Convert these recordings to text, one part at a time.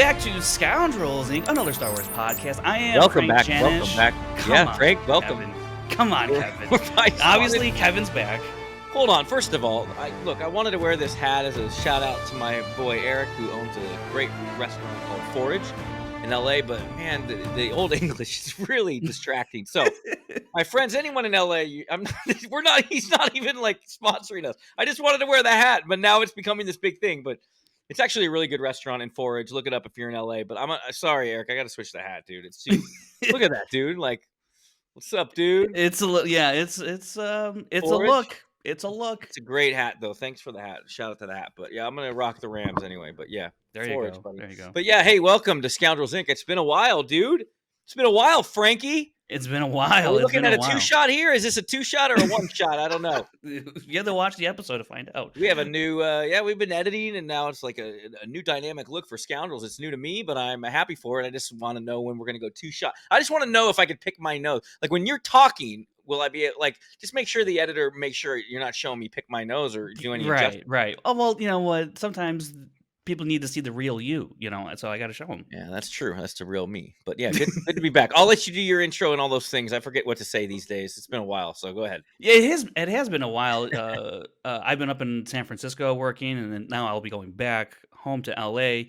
back to Scoundrels Inc., another Star Wars podcast. I am Welcome Frank back. Janish. Welcome back. Come on, Frank, welcome. Kevin. Come on, Kevin. I Obviously, Kevin's back. Hold on. First of all, I wanted to wear this hat as a shout out to my boy Eric, who owns a great restaurant called Forage in LA. But man, the old English is really distracting. So, my friends, anyone in LA, he's not even like sponsoring us. I just wanted to wear the hat, but now it's becoming this big thing. But it's actually a really good restaurant in Forage. Look it up if you're in LA. But sorry, Eric, I got to switch the hat, dude. It's too. Look at that, dude. Like, what's up, dude? It's a look. It's a look. It's a look. It's a great hat, though. Thanks for the hat. Shout out to the hat. But yeah, I'm gonna rock the Rams anyway. But yeah, There Forage, you go. buddy. There you go. But yeah, hey, welcome to Scoundrels Inc. It's been a while, dude. It's been a while, Frankie. It's been a while. Are we looking at a two-shot here? Is this a two-shot or a one-shot? I don't know. You have to watch the episode to find out. We have a new, we've been editing, and now it's like a new dynamic look for Scoundrels. It's new to me, but I'm happy for it. I just want to know when we're going to go two-shot. I just want to know if I could pick my nose. Like, when you're talking, will I be, like, just make sure the editor makes sure you're not showing me pick my nose or do any adjustments. Right. Oh, well, you know what? Sometimes people need to see the real you, so I got to show them. Yeah, that's true. That's the real me. But yeah, good to be back. I'll let you do your intro and all those things. I forget what to say these days. It's been a while, so go ahead. Yeah, it has been a while. I've been up in San Francisco working, and then now I'll be going back home to LA.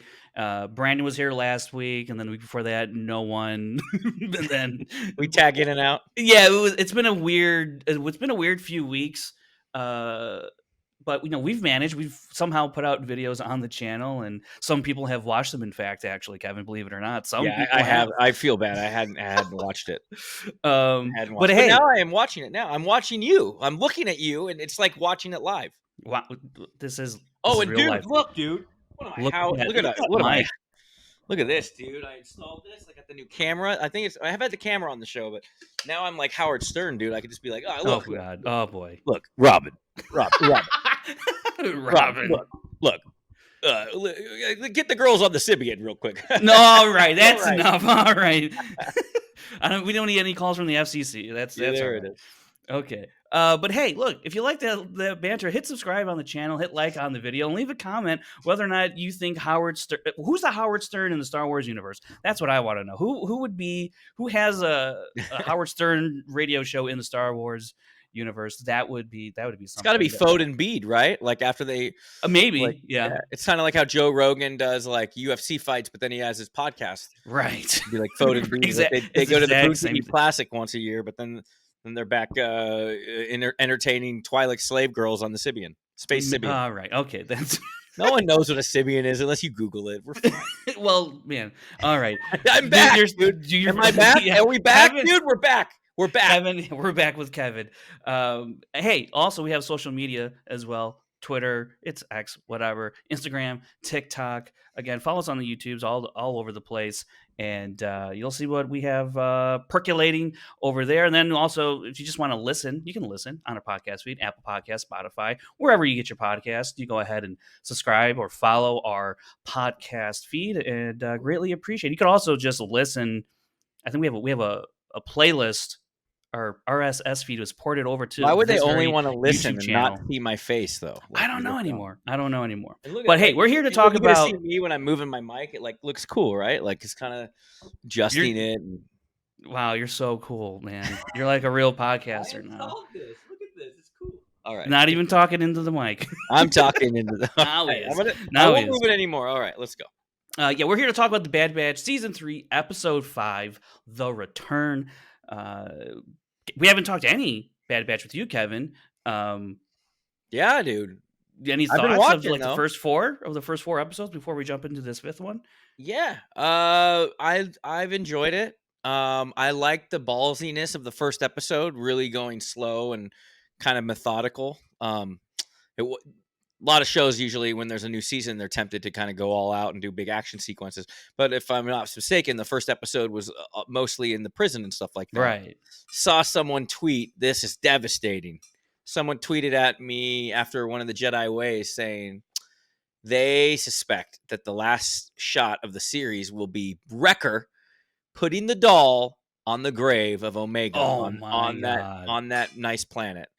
Brandon was here last week, and then the week before that, no one. And then we tag in and out. Yeah, it's been a weird few weeks. But we've managed. We've somehow put out videos on the channel, and some people have watched them. In fact, actually, Kevin, believe it or not, I have. I feel bad. I hadn't watched it. But hey, now I am watching it. Now I'm watching you. I'm looking at you, and it's like watching it live. Wow, this is and real dude, life. look, dude. Look at this, dude. I installed this. I got the new camera. I have had the camera on the show, but now I'm like Howard Stern, dude. I could just be like, oh, look. Oh God. Oh boy. Look, Robin. Robin. Look. Get the girls on the Sibian real quick. No, all right. That's enough. All right. We don't need any calls from the FCC. That's there right. It is. Okay. But hey, look, if you like the banter, hit subscribe on the channel, hit like on the video, and leave a comment whether or not you think Howard Stern, who's the Howard Stern in the Star Wars universe? That's what I want to know. Who has a Howard Stern radio show in the Star Wars universe? That would be something. It's got to be Foden Bede, right? Like after they maybe, yeah. It's kind of like how Joe Rogan does like UFC fights, but then he has his podcast, right? It'd be like Foden Bede. Exactly. They go to the Booty Classic once a year, but then they're back entertaining Twi'lek slave girls on the Sibian, Space Sibian. All right, okay, that's. No one knows what a Sibian is unless you Google it. We're fine. Well, man, all right. I'm back, dude. Am I back? Yeah. Are we back, Kevin, dude? We're back. We're back. Kevin, we're back with Kevin. Hey, also we have social media as well. Twitter, it's X, whatever. Instagram, TikTok. Again, follow us on the YouTubes all over the place, and you'll see what we have percolating over there. And then also, if you just want to listen, you can listen on our podcast feed, Apple Podcasts, Spotify, wherever you get your podcast. You go ahead and subscribe or follow our podcast feed, and greatly appreciate it. You could also just listen. I think we have a playlist. Our RSS feed was ported over to. Why would they only want to listen and channel. not see my face, though? I don't know anymore. But hey, we're here to talk about. about. See me when I'm moving my mic. It like looks cool, right? Like it's kind of adjusting it. And... Wow, you're so cool, man. You're like a real podcaster now. Look at this. It's cool. All right. Not even talking into the mic. I'm talking into the. Now he is. I won't move it anymore. All right, let's go. Yeah, we're here to talk about the Bad Batch Season 3, Episode 5, The Return. We haven't talked any Bad Batch with you, Kevin. Yeah, dude. Any thoughts of like the first four episodes before we jump into this fifth one? Yeah. I've enjoyed it. I like the ballsiness of the first episode, really going slow and kind of methodical. A lot of shows usually when there's a new season, they're tempted to kind of go all out and do big action sequences. But if I'm not mistaken, the first episode was mostly in the prison and stuff like that. Right. Saw someone tweet, "This is devastating." Someone tweeted at me after one of the Jedi Ways saying they suspect that the last shot of the series will be Wrecker putting the doll on the grave of Omega on that nice planet.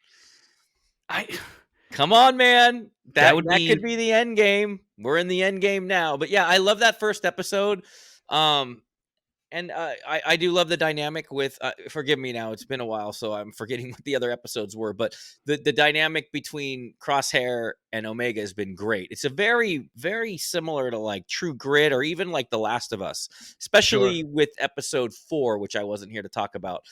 Come on, man. That That would that could be be the end game. We're in the end game now. But yeah, I love that first episode. Um, and I do love the dynamic with. Forgive me now; it's been a while, so I'm forgetting what the other episodes were. But the dynamic between Crosshair and Omega has been great. It's a very similar to like True Grit or even like The Last of Us, sure. especially with episode 4, which I wasn't here to talk about.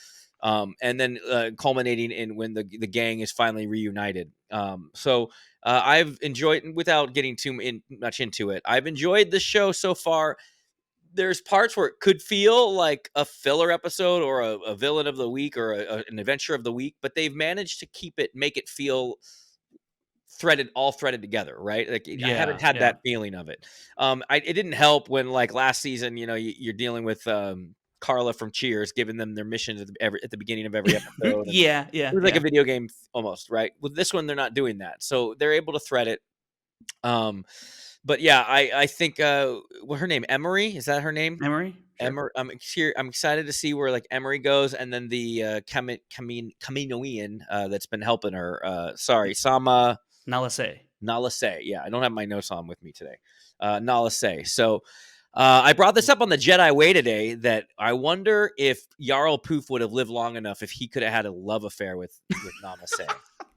And then culminating in when the gang is finally reunited. I've enjoyed, without getting much into it, I've enjoyed the show so far. There's parts where it could feel like a filler episode or a villain of the week or an adventure of the week, but they've managed to make it feel all threaded together, right? Like I haven't Yeah, had yeah. that feeling of it. It didn't help when like last season, you're dealing with Carla from Cheers, giving them their missions at the beginning of every episode, and Yeah, yeah, it was like a yeah. video game almost, right? With this one, they're not doing that, so they're able to thread it. Um, but yeah, I think what her name, Emery, is that her name? Memory? Sure. Emery. I'm excited to see where like Emery goes, and then the Kaminoan that's been helping her. Sama Nalase. Nalase. Yeah, I don't have my notes on with me today. Nalase. So I brought this up on the Jedi Way today that I wonder if Jarl Poof would have lived long enough if he could have had a love affair with Nalase.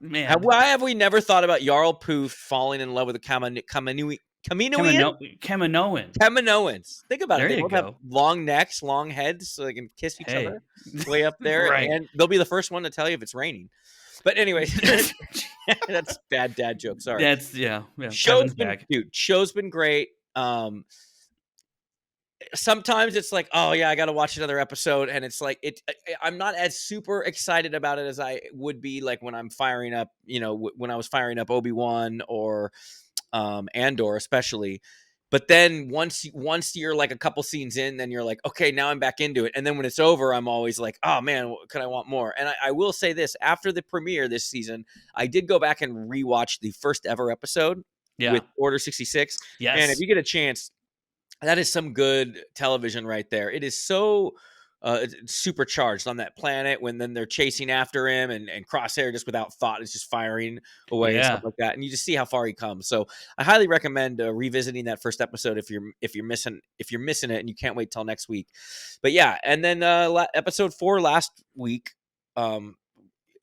Man. Why have we never thought about Jarl Poof falling in love with a Kaminoan? Kaminoan. Kaminoans. Think about it. There They you both have go. long necks, long heads, so they can kiss each Hey. other way up there. Right. And they'll be the first one to tell you if it's raining. But anyways, that's bad dad joke. Sorry. That's yeah. Kevin's back. Show's been great. Sometimes it's like, oh yeah, I got to watch another episode, and it's like I'm not as super excited about it as I would be like when I'm firing up, when I was firing up Obi-Wan or Andor, especially. But then once you're like a couple scenes in, then you're like, okay, now I'm back into it. And then when it's over, I'm always like, oh man, could I want more? And I will say this: after the premiere this season, I did go back and rewatch the first ever episode Yeah. with Order 66. Yes. Man, if you get a chance, that is some good television right there. It is so supercharged on that planet when then they're chasing after him and Crosshair just without thought is just firing away and stuff like that. And you just see how far he comes. So I highly recommend revisiting that first episode if you're missing it and you can't wait till next week. But yeah, and then episode 4 last week,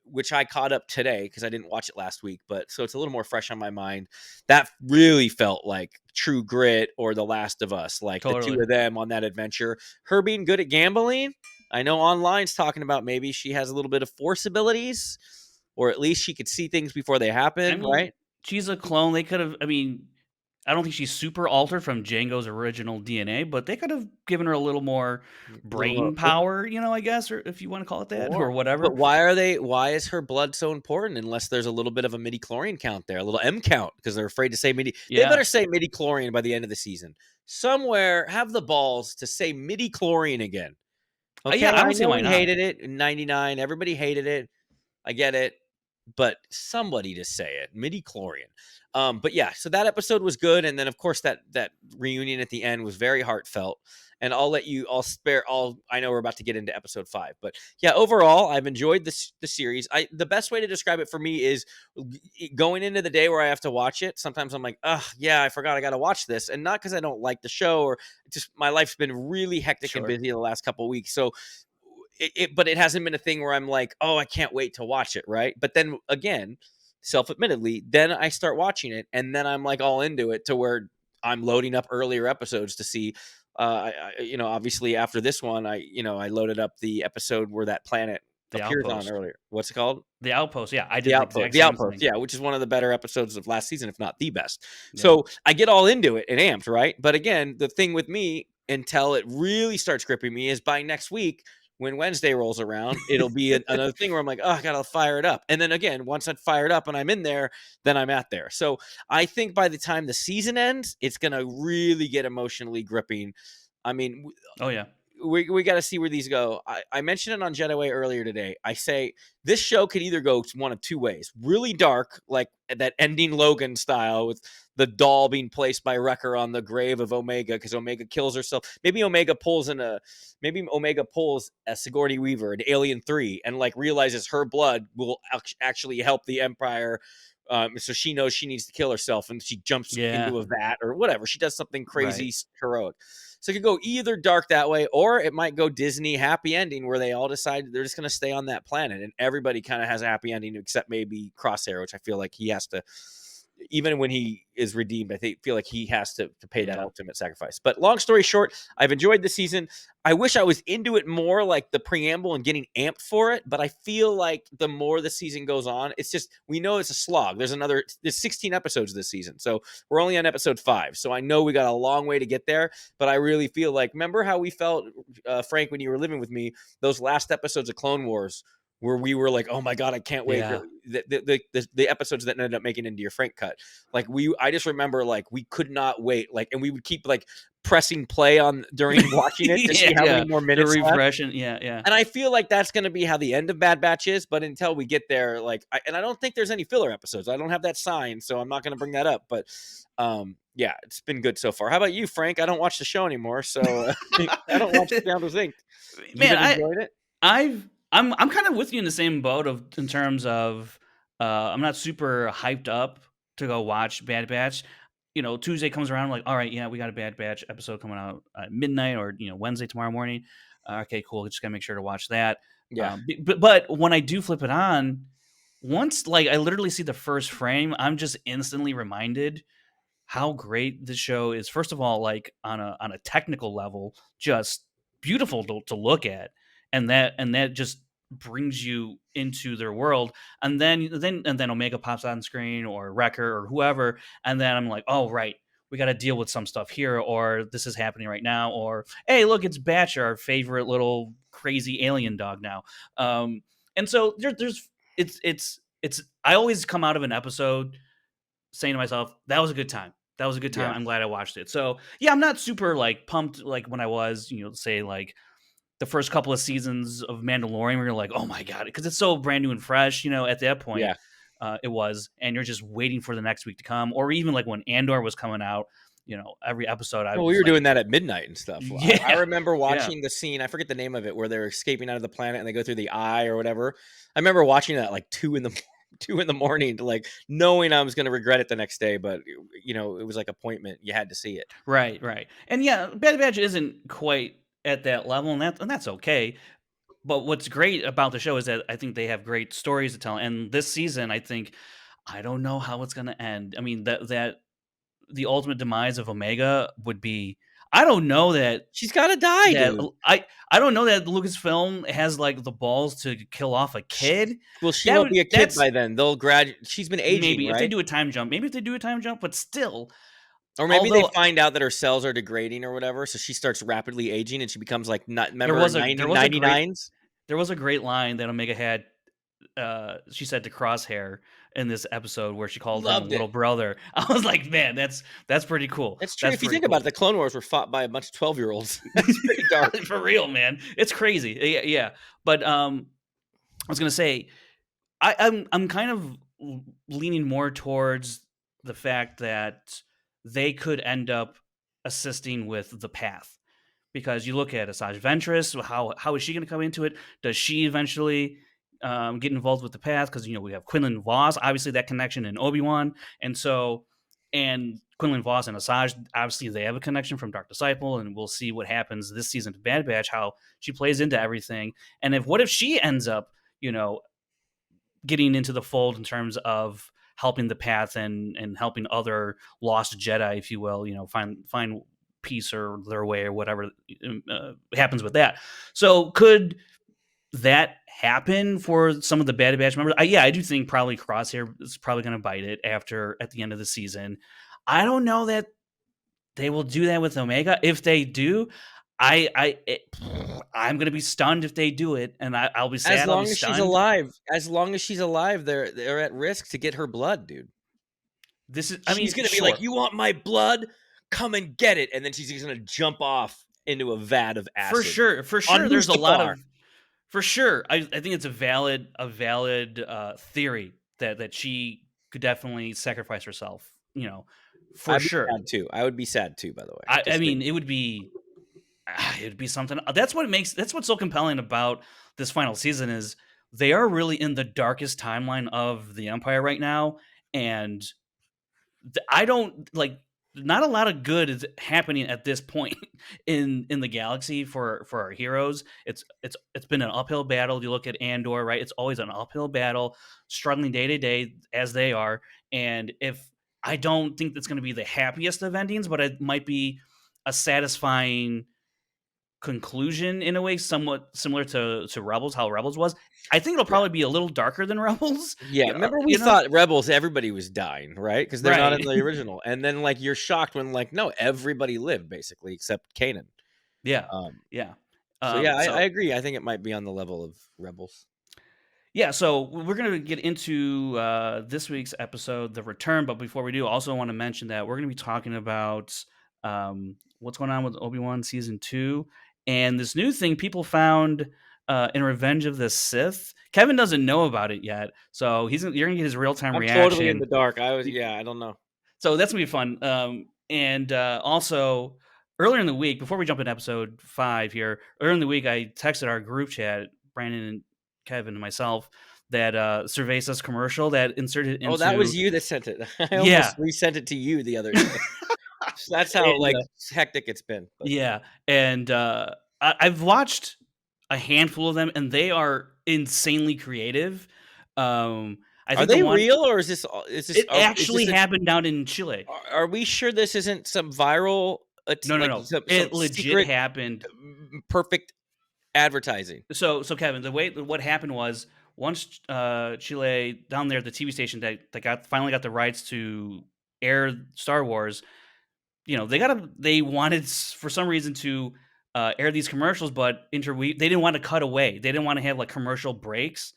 which I caught up today because I didn't watch it last week, but so it's a little more fresh on my mind. That really felt like True Grit or The Last of Us, like the two of them on that adventure. Her being good at gambling. I know online's talking about maybe she has a little bit of force abilities, or at least she could see things before they happen, right? She's a clone. They could have, I don't think she's super altered from Django's original DNA, but they could have given her a little more brain power, I guess, or if you want to call it that, or whatever. But why is her blood so important unless there's a little bit of a midi-chlorian count there, a little M count, because they're afraid to say midi. Yeah. They better say midi-chlorian by the end of the season. Somewhere have the balls to say midi-chlorian again. Okay, yeah, I don't see know why we not. hated it in 99. Everybody hated it. I get it. But somebody to say it, midi-chlorian. But yeah, so that episode was good, and then of course that reunion at the end was very heartfelt. And I know we're about to get into episode 5, but yeah, overall I've enjoyed the series. The best way to describe it for me is going into the day where I have to watch it. Sometimes I'm like, oh yeah, I forgot I got to watch this, and not because I don't like the show or just my life's been really hectic and busy the last couple of weeks. So. But it hasn't been a thing where I'm like, oh, I can't wait to watch it, right? But then again, self-admittedly, then I start watching it, and then I'm like all into it to where I'm loading up earlier episodes to see. Obviously after this one, I loaded up the episode where that planet appears on earlier. What's it called? The Outpost. Yeah, I did the Outpost. Yeah, which is one of the better episodes of last season, if not the best. Yeah. So I get all into it and amped, right? But again, the thing with me until it really starts gripping me is by next week. When Wednesday rolls around, it'll be another thing where I'm like, oh, I got to fire it up. And then again, once I'm fired up and I'm in there, then I'm at there. So I think by the time the season ends, it's going to really get emotionally gripping. I mean, oh yeah. We got to see where these go. I mentioned it on Jedi Way earlier today. I say this show could either go one of two ways. Really dark, like that ending Logan style with the doll being placed by Wrecker on the grave of Omega because Omega kills herself. Maybe Omega pulls a Sigourney Weaver in Alien 3 and like realizes her blood will actually help the Empire So she knows she needs to kill herself, and she jumps Yeah. into a vat or whatever. She does something Right. crazy heroic. So it could go either dark that way, or it might go Disney happy ending, where they all decide they're just going to stay on that planet, and everybody kind of has a happy ending except maybe Crosshair, which I feel like he has to. Even when he is redeemed, feel like he has to pay that Yeah. ultimate sacrifice. But long story short, I've enjoyed the season. I wish I was into it more, like the preamble and getting amped for it. But I feel like the more the season goes on, it's just, we know it's a slog. There's 16 episodes this season. So we're only on episode 5. So I know we got a long way to get there. But I really feel like, remember how we felt, Frank, when you were living with me, those last episodes of Clone Wars, where we were like, oh my God, I can't wait. Yeah. The episodes that ended up making into your Frank cut. Like I just remember like we could not wait. Like, and we would keep like pressing play on during watching it to see how many more The minutes left. refreshing. Yeah. And I feel like that's going to be how the end of Bad Batch is. But until we get there, like, and I don't think there's any filler episodes. I don't have that sign, so I'm not going to bring that up. But yeah, it's been good so far. How about you, Frank? I don't watch the show anymore, so I don't watch Down to Zinc. Man, enjoyed it? I'm kind of with you in the same boat in terms of I'm not super hyped up to go watch Bad Batch. Tuesday comes around, I'm like, all right, yeah, we got a Bad Batch episode coming out at midnight or Wednesday tomorrow morning. Okay, cool. Just gotta make sure to watch that. Yeah. But when I do flip it on, once like I literally see the first frame, I'm just instantly reminded how great the show is. First of all, like on a technical level, just beautiful to look at, and that just brings you into their world. And then Omega pops on screen, or Wrecker, or whoever, and then I'm like, oh right, we got to deal with some stuff here, or this is happening right now, or hey, look, it's Batch, our favorite little crazy alien dog now. And so there's it's I always come out of an episode saying to myself, that was a good time. That was a good time. Yeah. I'm glad I watched it. So yeah, I'm not super like pumped like when I was, say like the first couple of seasons of Mandalorian, where you're like, oh my God, because it's so brand new and fresh, at that point. Yeah. It was, and you're just waiting for the next week to come, or even like when Andor was coming out, every episode I Well, was we were like, doing that at midnight and stuff. yeah, I remember yeah, watching the scene. I forget the name of it, where they're escaping out of the planet and they go through the eye or whatever. I remember watching that like 2 in the morning, to like knowing I was going to regret it the next day. But it was like appointment. You had to see it. right. And yeah, Bad Batch isn't quite at that level, and that's okay. But what's great about the show is that I think they have great stories to tell. And this season, I don't know how it's going to end. I mean, that the ultimate demise of Omega would be. I don't know that She's got to die, that dude. I don't know that Lucasfilm has like the balls to kill off a kid. Well, she That won't would be a kid that's by then. They'll graduate. She's been aging, maybe if they right? do a time jump. Maybe if they do a time jump, but still, Or maybe they although find out that her cells are degrading or whatever, so she starts rapidly aging and she becomes like not there remember was a 90, there was a great 99s? there was a great line that Omega had. She said to Crosshair in this episode where she called him Loved it. little brother. I was like, man, that's pretty cool. That's true. That's If you pretty think about it, cool. the Clone Wars were fought by a bunch of 12-year-olds. That's pretty dark. For real, man. It's crazy. Yeah. But I was gonna say, I'm kind of leaning more towards the fact that they could end up assisting with the path, because you look at Asajj Ventress. How is she going to come into it? Does she eventually get involved with the path? Because we have Quinlan Voss, obviously that connection in Obi-Wan, and Quinlan Voss and Asajj, obviously they have a connection from Dark Disciple, and we'll see what happens this season to Bad Batch, how she plays into everything, and what if she ends up, getting into the fold in terms of helping the path and helping other lost Jedi, if you will, find peace or their way or whatever happens with that. So could that happen for some of the Bad Batch members? I do think probably Crosshair is probably going to bite it at the end of the season. I don't know that they will do that with Omega. If they do, I'm going to be stunned if they do it, and I'll be sad. As long I'll be as stunned. as long as she's alive, they're at risk to get her blood, dude. She's gonna be like, "You want my blood? Come and get it!" And then she's just gonna jump off into a vat of acid. For sure. There's a lot of for sure. I think it's a valid theory that she could definitely sacrifice herself. For I'd be sure. sad too. I would be sad too. By the way, I mean, it would be something. That's what's so compelling about this final season is they are really in the darkest timeline of the Empire right now, and I don't like. Not a lot of good is happening at this point in the galaxy for our heroes. It's been an uphill battle. You look at Andor, right? It's always an uphill battle, struggling day to day as they are. And if I don't think it's going to be the happiest of endings, but it might be a satisfying conclusion in a way, somewhat similar to Rebels, how Rebels was. I think it'll Yeah. probably be a little darker than Rebels. Yeah, You know, remember we thought Rebels, everybody was dying, right? Because they're not right? in the original. And then, like, you're shocked when, like, no, everybody lived, basically, except Kanan. Yeah, Um, yeah. so, yeah, I So agree. I think it might be on the level of Rebels. yeah, so we're going to get into this week's episode, The Return. But before we do, also want to mention that we're going to be talking about what's going on with Obi-Wan Season 2 and this new thing people found in Revenge of the Sith. Kevin doesn't know about it yet, so you're going to get his real-time I'm totally in reaction. the dark. I don't know. So that's going to be fun. And also, earlier in the week, before we jump into episode 5 here, earlier in the week, I texted our group chat, Brandon and Kevin and myself, that Cerveza's commercial that inserted Oh, that was into. you that sent it. I Yeah. almost resent it to you the other day. So that's how, And, like, hectic it's been. But yeah. And I've watched a handful of them, and they are insanely creative. I are think the they one, real, or it actually happened down in Chile. are we sure this isn't some viral, No, no, like, no. some It legit secret, happened. perfect advertising? So Kevin, what happened was once Chile down there, the TV station that finally got the rights to air Star Wars, they wanted for some reason to air these commercials, but they didn't want to cut away. They didn't want to have like commercial breaks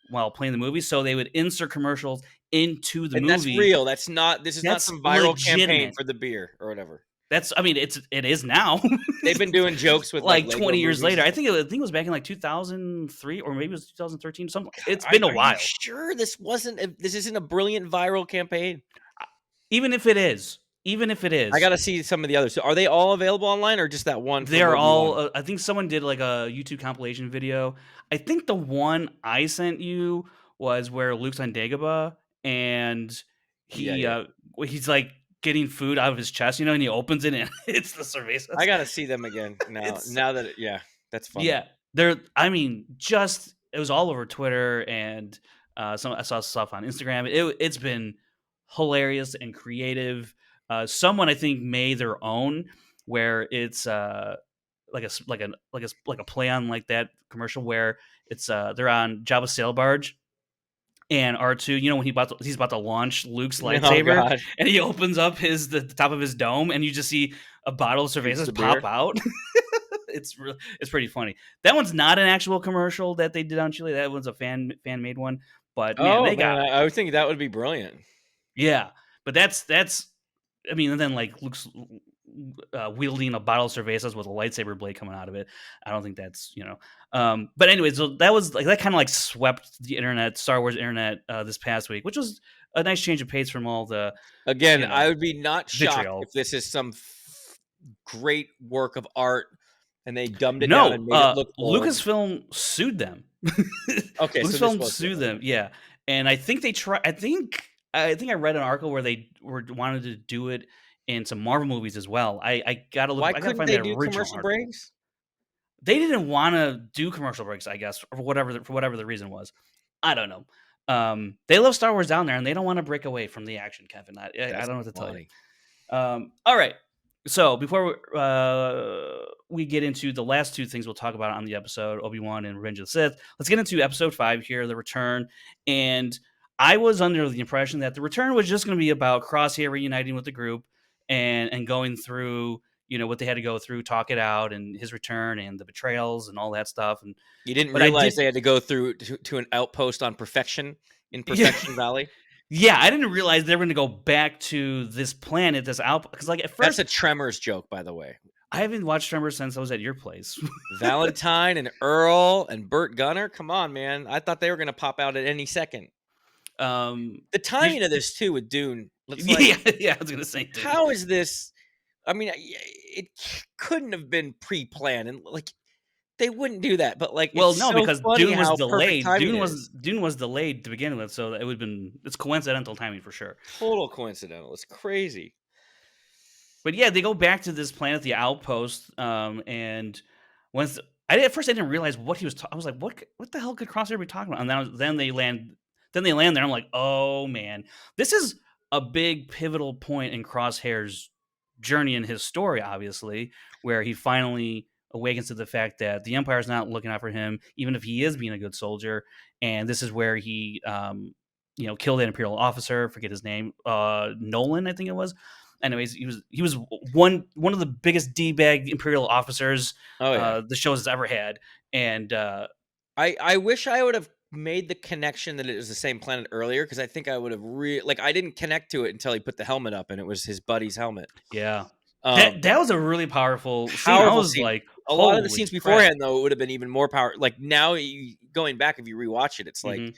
while playing the movie, so they would insert commercials into the And that's movie. real. This is not That's some viral campaign legitimate. for the beer or whatever. It is now. They've been doing jokes with, like, Like Lego 20 years movies. later. I think it was back in like 2003 or maybe it was 2013. Something. It's Are been a are you while. sure this isn't a brilliant viral campaign? Even if it is, I gotta see some of the others. So are they all available online, or just that one from they're all. Obi-Wan? I think someone did like a YouTube compilation video. I think the one I sent you was where Luke's on Dagobah and Yeah, yeah. he's like getting food out of his chest, and he opens it and it's the cervezas. I gotta see them again now. It's Now that yeah, that's funny. Yeah, I mean, just it was all over Twitter and I saw stuff on Instagram. It's been hilarious and creative. Someone I think made their own where it's like a play on like that commercial where it's they're on Jabba's sail barge and R2, when he's about to launch Luke's Oh lightsaber god, and he opens up the top of his dome and you just see a bottle of shoots the cervezas pop beer. out. It's pretty funny. That one's not an actual commercial that they did on Chile. That one's a fan made one. But man, Oh they man, got I would think that would be brilliant. yeah. But that's I mean, and then like Luke's wielding a bottle of cervezas with a lightsaber blade coming out of it. I don't think that's But anyways, so that was like that kind of like swept the internet, Star Wars internet, this past week, which was a nice change of pace from all the Again, I would be not shocked vitriol. if this is some great work of art and they dumbed it down No, and made it look old. Lucasfilm sued them. Okay, so this Lucasfilm was sued good, them, okay. yeah, and I think they try. I read an article where they wanted to do it in some Marvel movies as well. I gotta look. Why I gotta couldn't find they the do original commercial article. breaks? They didn't want to do commercial breaks, I guess, or for whatever the reason was. I don't know. They love Star Wars down there, and they don't want to break away from the action, Kevin. I That's don't know what to tell you. funny. All right. So before we get into the last two things we'll talk about on the episode, Obi-Wan and Revenge of the Sith, let's get into episode 5 here, The Return. And I was under the impression that The Return was just going to be about Crosshair reuniting with the group and going through, what they had to go through, talk it out, and his return and the betrayals and all that stuff. And You didn't but I realize did, they had to go through to an outpost on in Perfection Valley? yeah, I didn't realize they were going to go back to this planet, this outpost. Because like at That's first, a Tremors joke, by the way. I haven't watched Tremors since I was at your place. Valentine and Earl and Burt Gunner. Come on, man. I thought they were going to pop out at any second. The timing of this, too, with Dune. Yeah, I was going to say, dude. How is this? I mean, it couldn't have been pre-planned. And, like, they wouldn't do that, but, like, Well, it's no, so because funny Dune was how perfect delayed. timing it is. Dune was delayed to begin with, so it would have been it's coincidental timing for sure. Total coincidental, it's crazy. But yeah, they go back to this planet, the outpost, and once at first I didn't realize what he was. I was like, what the hell could Crosshair be talking about? And then they land. Then they land there. I'm like, oh man, this is a big pivotal point in Crosshair's journey in his story, obviously, where he finally awakens to the fact that the Empire is not looking out for him, even if he is being a good soldier. And this is where he, killed an Imperial officer. Forget his name, Nolan, I think it was. Anyways, he was one of the biggest d bag Imperial officers Oh, yeah. the show has ever had, and I wish I would have made the connection that it was the same planet earlier, because I think I would have like, I didn't connect to it until he put the helmet up and it was his buddy's helmet. yeah, Um, that was a really powerful scene. I Powerful was scene. like, A lot of the holy scenes crap! beforehand, though, it would have been even more power like, now you going back, if you rewatch it, it's like, Hmm.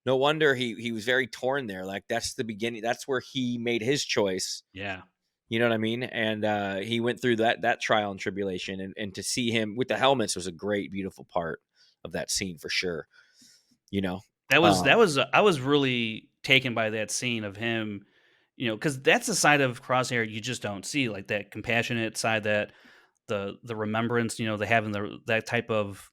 no wonder he was very torn there, like, that's the beginning, that's where he made his choice, Yeah, you know what I mean? And, he went through that trial and tribulation, and to see him with the helmets was a great, beautiful part of that scene for sure, you know? that Um, was I was really taken by that scene of him, because that's a side of Crosshair you just don't see, like that compassionate side, that the remembrance, the having that type of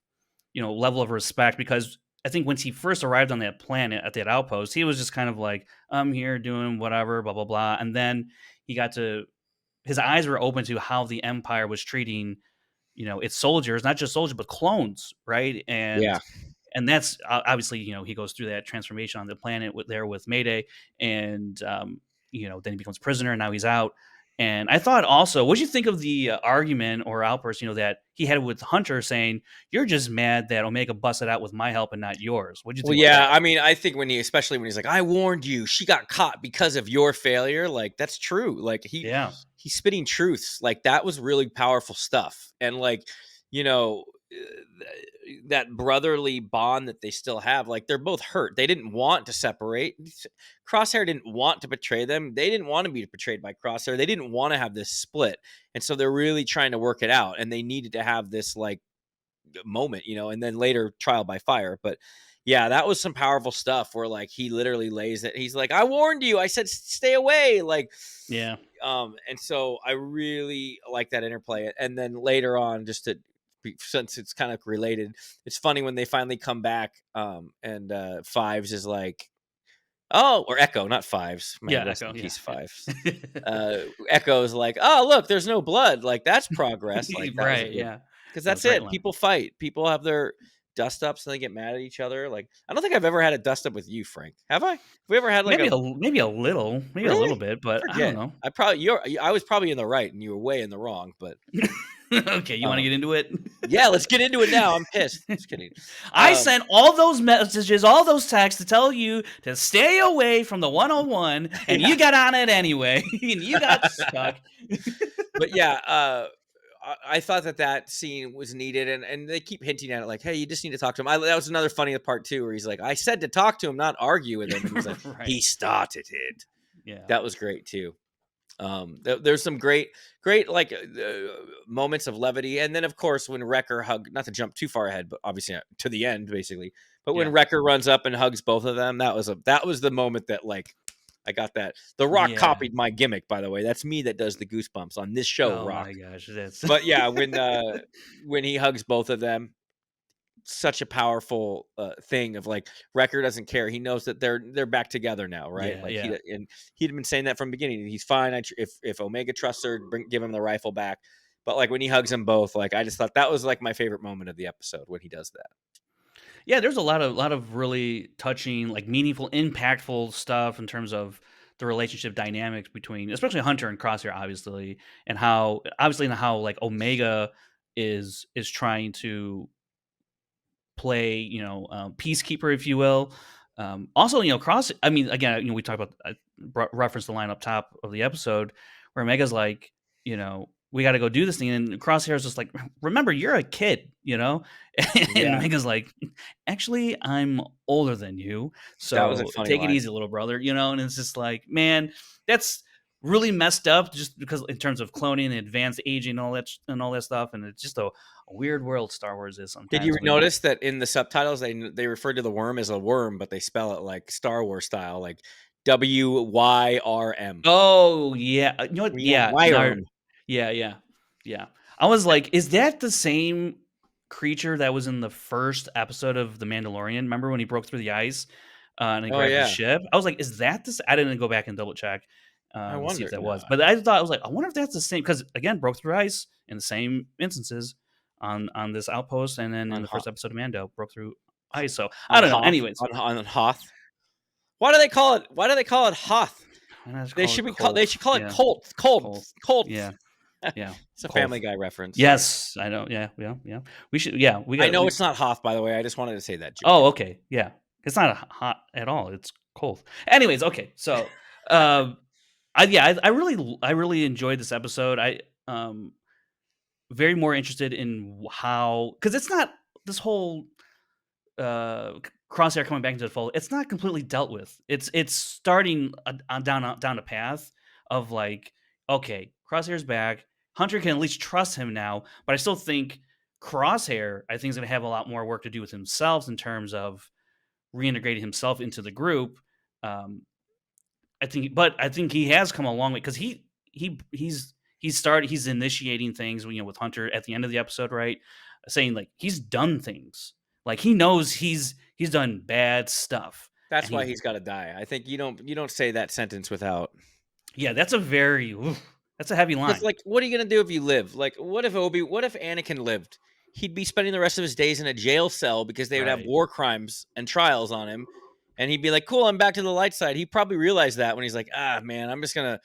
level of respect. Because I think once he first arrived on that planet at that outpost, he was just kind of like, I'm here doing whatever, blah blah blah. And then he got to his eyes were open to how the Empire was treating, its soldiers, not just soldiers but clones, right? yeah. And that's obviously, he goes through that transformation on the planet with Mayday, and then he becomes prisoner, and now he's out. And I thought also, what do you think of the argument or outburst, that he had with Hunter, saying, "You're just mad that Omega busted out with my help and not yours." What do you Well, think about yeah, that? I mean, I think especially when he's like, "I warned you, she got caught because of your failure," like, that's true, like, Yeah, he's spitting truths, like, that was really powerful stuff, and, like, you know, that brotherly bond that they still have, like, they're both hurt, they didn't want to separate, Crosshair didn't want to betray them, they didn't wanna be betrayed by Crosshair, they didn't wanna have this split, and so they're really trying to work it out, and they needed to have this, like, moment, and then later trial by fire. But yeah, that was some powerful stuff where like he literally lays it. He's like, I warned you. I said stay away. Like, yeah, and so I really like that interplay. And then later on, just to since it's kind of related, it's funny when they finally come back, and Fives is like, oh, or Echo, not Fives. Man, yeah, rest Echo, in yeah, peace, Fives. yeah. Echo is like, oh, look, there's no blood. Like that's progress. Like that was a Right, good, yeah, because that was that's a great it. line. People fight. People have their dust ups and they get mad at each other. Like I don't think I've ever had a dust up with you, Frank. Have I? Have we ever had like Maybe a maybe a little really? bit, I but I don't forget. know. I was probably in the right and you were way in the wrong. But Okay, you want to um, get into it? yeah, let's get into it now. I'm pissed. Just kidding. I Um, sent all those messages, all those texts to tell you to stay away from the 101, and yeah. you got on it anyway, and you got stuck. But yeah, I thought that scene was needed, and they keep hinting at it, like, "Hey, you just need to talk to him." That was another funny part too, where he's like, "I said to talk to him, not argue with him," and he's like, Right. "He started it." Yeah. That was great too. There's some great like moments of levity, and then of course when Wrecker not to jump too far ahead, but obviously to the end basically. But when Yeah. Wrecker runs up and hugs both of them, that was the moment that like I got that. The Rock Yeah. copied my gimmick, by the way. That's me that does the goosebumps on this show, Oh Rock. my gosh, that's But yeah, when he hugs both of them, such a powerful thing of like Wrecker doesn't care. He knows that they're back together now, right? yeah, Like yeah. and he'd been saying that from the beginning. He's fine. If Omega trusts her, give him the rifle back. But like when he hugs them both, like I just thought that was like my favorite moment of the episode when he does that. Yeah, there's a lot of really touching, like meaningful, impactful stuff in terms of the relationship dynamics between, especially Hunter and Crosshair, obviously, and how like Omega is trying to play, peacekeeper, if you will. Also, Cross. I mean, again, we talked about reference the line up top of the episode where Mega's like, we got to go do this thing, and Crosshair's just like, remember, you're a kid, and Yeah, Mega's like, actually, I'm older than you, that was a so funny take it line. easy, little brother, and it's just like, man, that's really messed up just because in terms of cloning and advanced aging and all that stuff, and it's just a weird world Star Wars is Did you sometimes. When notice that in the subtitles they refer to the worm as a worm, but they spell it like Star Wars style, like WYRM. oh yeah, you know what? Yeah, Yeah, no, Wyrm. yeah, yeah, yeah. I was like, is that the same creature that was in the first episode of The Mandalorian? Remember when he broke through the ice and he Oh grabbed the yeah, ship? I was like, is that this? I didn't go back and double check I to see wonder. if that No, was, but I thought I was like, I wonder if that's the same because again, broke through ice in the same instances on this outpost, and then in on the first episode of Mando broke through ice. So I on don't know. Hoth Anyways, on Hoth. Why do they call it? Why do they call it Hoth? I just They call it should be called. They Colt. should call it Yeah, Colt. Colt. Colt. Colt. Yeah, yeah, It's a Colt. Family Guy reference. Sorry. Yes, I know. Yeah, yeah, yeah. We should. Yeah, we I got. know We. it's not Hoth, by the way. I just wanted to say that joke. Oh, okay. Yeah, it's not hot at all. It's cold. Anyways, okay. So, I really enjoyed this episode. Very more interested in how because it's not this whole Crosshair coming back into the fold. It's not completely dealt with. It's starting down a path of like, okay, Crosshair's back. Hunter can at least trust him now, but I still think Crosshair, I think, is going to have a lot more work to do with himself in terms of reintegrating himself into the group. Um, I think he has come a long way because he's initiating things, with Hunter at the end of the episode, right? Saying like he's done things, like he knows he's done bad stuff, That's and why he's got to die. I think you don't say that sentence without. yeah, that's a very that's a heavy Because line, like, what are you gonna do if you live? Like, what if Anakin lived? He'd be spending the rest of his days in a jail cell because they would have right? war crimes and trials on him, and he'd be like, "Cool, I'm back to the light side." He probably realized that when he's like, "Ah, man, I'm gonna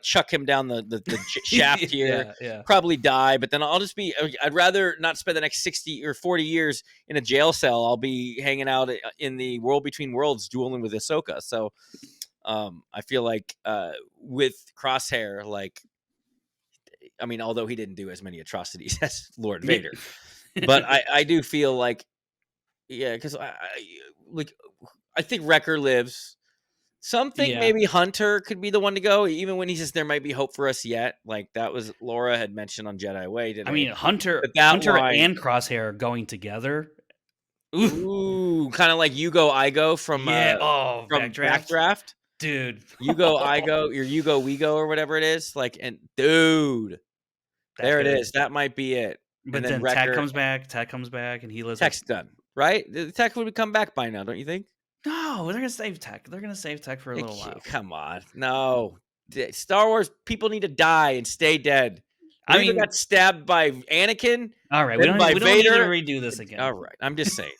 chuck him down the shaft here, Yeah, yeah, probably die, but then I'll just be. I'd rather not spend the next 60 or 40 years in a jail cell. I'll be hanging out in the world between worlds, dueling with Ahsoka." So, I feel like with Crosshair, like. I mean, although he didn't do as many atrocities as Lord Vader, but I do feel like, yeah, because I think Wrecker lives. Some think yeah. maybe Hunter could be the one to go, even when he says there might be hope for us yet. Like that was Laura had mentioned on Jedi Way I today. mean, Hunter But that Hunter line, and Crosshair going together. Ooh, ooh, kind of like You Go, I Go yeah. Oh, from backdraft, Backdraft. dude. You Go, I Go, or You Go, We Go, or whatever it is. Like, and dude, That's there it good. is. That might be it. And But then then Tech Wrecker. comes back. Tech comes back, and he lives with. Tech's done, right? The Tech would come back by now, don't you think? No, they're gonna save Tech. They're gonna save Tech for a little while. Come on, no. Star Wars people need to die and stay dead. I We either mean, got stabbed by Anakin, all right, then by we don't need to Vader. redo this again. All right, I'm just saying.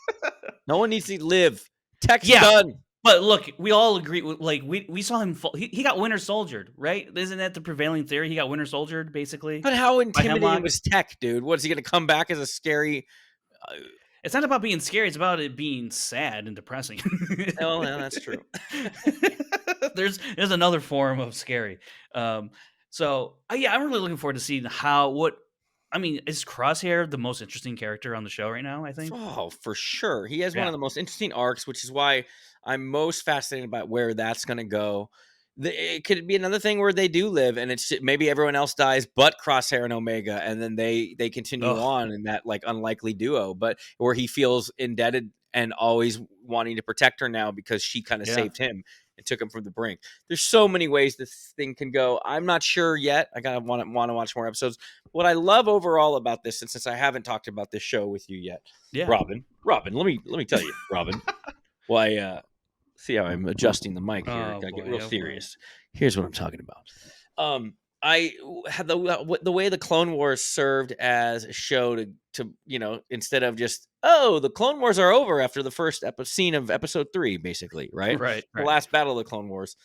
No one needs to live. Tech's Yeah, done. but look, we all agree. Like we saw him fall. He got Winter Soldiered, right? Isn't that the prevailing theory? He got Winter Soldiered, basically. But how By intimidating Hemlock. was Tech, dude? What is he going to come back as a scary? It's not about being scary. It's about it being sad and depressing. Oh, yeah, that's true. There's another form of scary. So yeah, I'm really looking forward to seeing I mean, is Crosshair the most interesting character on the show right now? I think. Oh, for sure. He has one Yeah. of the most interesting arcs, which is why I'm most fascinated about where that's going to go. It could be another thing where they do live, and it's maybe everyone else dies but Crosshair and Omega, and then they continue Ugh. on in that like unlikely duo, but where he feels indebted and always wanting to protect her now because she kind of Yeah. saved him and took him from the brink. There's so many ways this thing can go. I'm not sure yet. I gotta want to watch more episodes. What I love overall about this, and since I haven't talked about this show with you yet, Yeah. Robin, let me tell you, Robin. Why? See how I'm adjusting the mic here. Oh, Gotta get boy, real oh, boy. serious. Here's what I'm talking about. I had the way the Clone Wars served as a show to instead of just the Clone Wars are over after the first scene of episode 3, basically, right? Right. The last battle of the Clone Wars.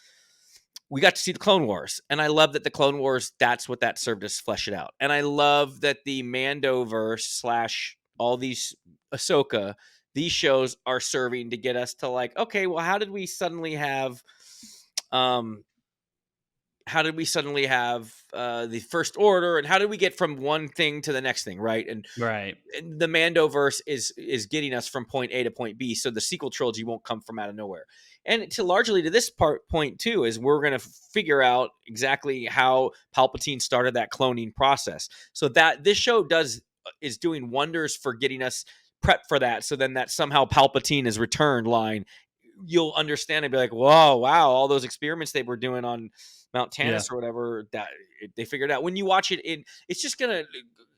We got to see the Clone Wars, and I love that the Clone Wars. That's what that served us flesh it out, and I love that the Mandoverse / all these Ahsoka. These shows are serving to get us to like, okay, well, how did we suddenly have how did we suddenly have the First Order, and how did we get from one thing to the next thing, right? Right. And the Mandoverse is getting us from point A to point B, so the sequel trilogy won't come from out of nowhere. And to largely to this point too, is we're going to figure out exactly how Palpatine started that cloning process. So that this show is doing wonders for getting us prepped for that. So then that somehow Palpatine is returned line, you'll understand and be like, whoa, wow, all those experiments they were doing on Mount Yeah. Tannis or whatever, that they figured out. When you watch it, it's just gonna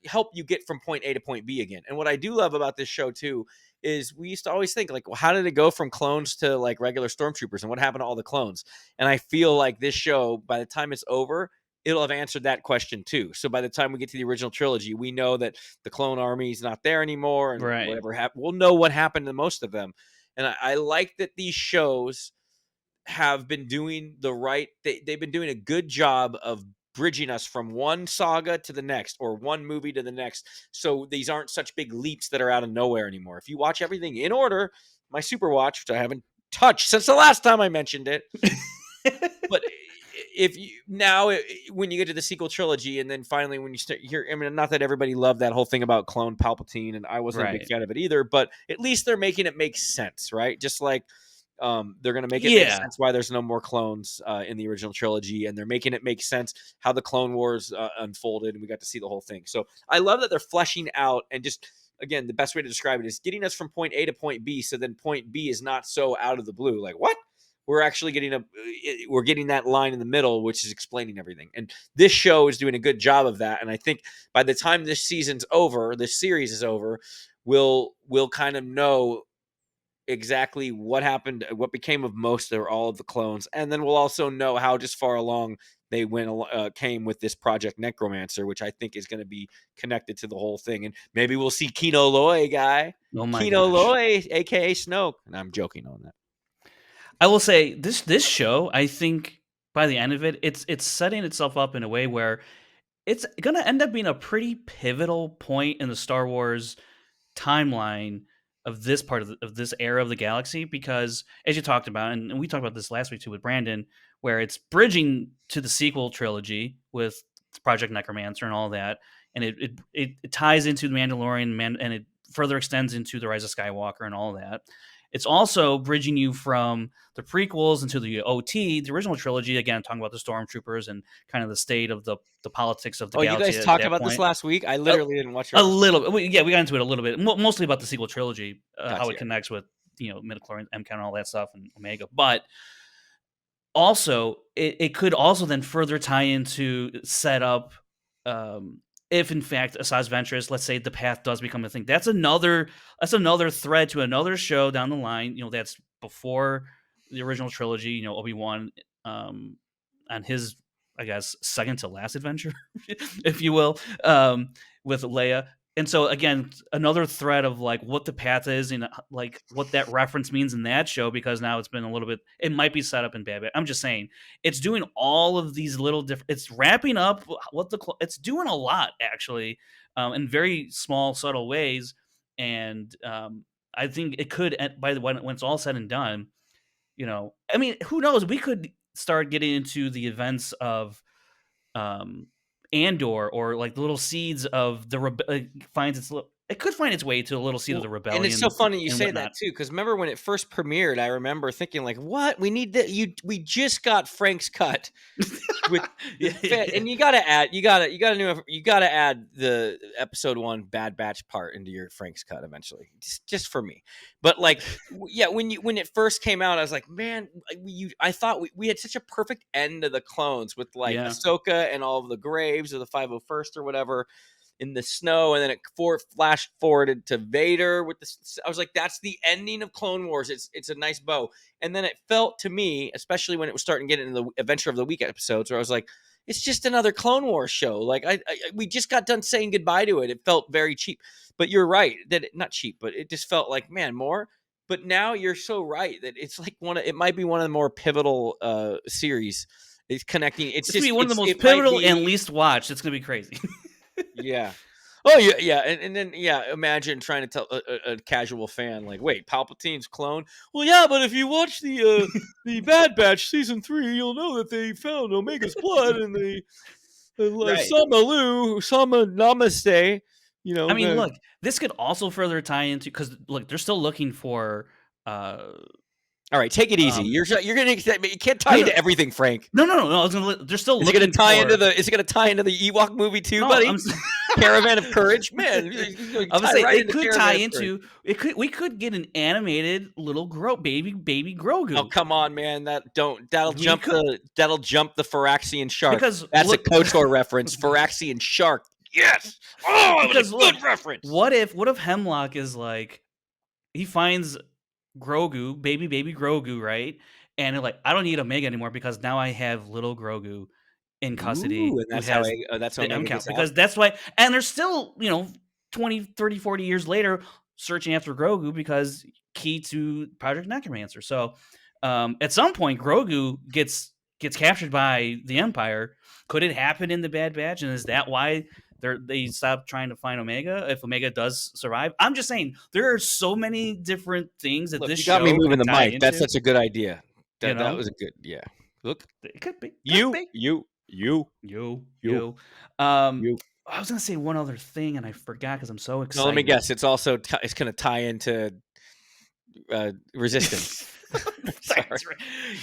help you get from point A to point B again. And what I do love about this show too is we used to always think like, well, how did it go from clones to like regular stormtroopers, and what happened to all the clones? And I feel like this show, by the time it's over, it'll have answered that question too. So by the time we get to the original trilogy, we know that the clone army is not there anymore, and Right. whatever happened, we'll know what happened to most of them. And I like that these shows have been doing they've been doing a good job of bridging us from one saga to the next, or one movie to the next. So these aren't such big leaps that are out of nowhere anymore. If you watch everything in order, my Super Watch, which I haven't touched since the last time I mentioned it, but if you now, when you get to the sequel trilogy, and then finally when you start here, I mean, not that everybody loved that whole thing about clone Palpatine, and I wasn't a big Right. fan of it either, but at least they're making it make sense, right? Just like they're going to make it make Yeah. sense why there's no more clones in the original trilogy, and they're making it make sense how the Clone Wars unfolded, and we got to see the whole thing. So I love that they're fleshing out, and just again, the best way to describe it is getting us from point A to point B, so then point B is not so out of the blue, like what? We're actually we're getting that line in the middle, which is explaining everything. And this show is doing a good job of that. And I think by the time this season's over, this series is over, we'll kind of know exactly what happened, what became of most or all of the clones, and then we'll also know how just far along they came with this Project Necromancer, which I think is going to be connected to the whole thing. And maybe we'll see Kino Loy Oh my Kino gosh. Loy, aka Snoke. And I'm joking on that. I will say this show, I think by the end of it, it's setting itself up in a way where it's gonna end up being a pretty pivotal point in the Star Wars timeline of this part of this era of the galaxy, because as you talked about, and we talked about this last week too with Brandon, where it's bridging to the sequel trilogy with Project Necromancer and all that, and it ties into the Mandalorian and it further extends into the Rise of Skywalker and all that. It's also bridging you from the prequels into the OT, the original trilogy, again talking about the stormtroopers and kind of the state of the politics of the Oh, you galaxy guys at talked that about this point. last week? I A, literally didn't watch your a episode. little, yeah, we got into it a little bit, mostly about the sequel trilogy, how Gotcha. it connects with midichlorians, MCAT, and all that stuff, and Omega. But also, it could also then further tie into set up, if in fact Asajj Ventress, let's say the path does become a thing. That's another thread to another show down the line. That's before the original trilogy. Obi-Wan, on his, I guess, second to last adventure, if you will, with Leia. And so again, another thread of like what the path is and like what that reference means in that show, because now it's been a little bit, it might be set up in Bad Batch. I'm just saying, it's doing all of these little different, it's wrapping up it's doing a lot actually, in very small, subtle ways. And I think it could, by the when it's all said and done, I mean, who knows? We could start getting into the events of um Andor, or like the little seeds of the finds it could find its way to a little seed of Well, the and it's so rebellion funny you and say that whatnot. too, because remember when it first premiered, I remember thinking like, "What? We need that? We just got Frank's cut with Yeah, yeah, yeah. and you gotta add the episode 1 Bad Batch part into your Frank's cut eventually, just for me." But like, yeah, when it first came out, I was like, man, I thought we had such a perfect end of the clones with like Yeah. Ahsoka and all of the graves of the 501st or whatever in the snow, and then it flash forwarded to Vader with the. I was like, that's the ending of Clone Wars. It's a nice bow. And then it felt to me, especially when it was starting to get into the Adventure of the Week episodes, where I was like, it's just another Clone Wars show. Like we just got done saying goodbye to it. It felt very cheap. But you're right that not cheap, but it just felt like, man, more. But now you're so right that it's like it might be one of the more pivotal series. It's connecting. It's It's gonna be just one of the most it might pivotal and be. least watched. It's gonna be crazy. Yeah. Oh yeah, and then imagine trying to tell a casual fan like, wait, Palpatine's clone? Well, yeah, but if you watch the Bad Batch season 3, you'll know that they found Omega's blood and they Right. Sama Namaste. I mean, The look, this could also further tie into because look, they're still looking for uh all right, take it easy. um You're gonna you can't tie no no into everything, Frank. no. They're still Is it gonna looking tie for into the? Is it gonna tie into the Ewok movie too, no. buddy? Caravan of Courage, man. I would Tie say right it into could tie Caravan of Courage. into it. Could we could get an animated little baby Oh Grogu? come on, man! That'll We jump could the Phyraxian shark. because That's a look KOTOR reference. Phyraxian shark. Yes. Oh, it was because a look, good reference. what if Hemlock is like he finds Grogu, baby Grogu, right? And they're like, I don't need Omega anymore because now I have little Grogu in custody Ooh, and who that's how has that's how the M Omega count gets out. because that's why and they're still 20 30 40 years later searching after Grogu because key to Project Necromancer. So at some point Grogu gets captured by the Empire. Could it happen in the Bad Batch, and is that why they stop trying to find Omega if Omega does survive? I'm just saying there are so many different things that Look, this you got me show moving could the tie mic. That's into. such a good idea. You That know, was a good Look, it could be, you. you. You. I was gonna say one other thing and I forgot because I'm so excited. No, let me guess. It's also it's going to tie into Resistance. Sorry.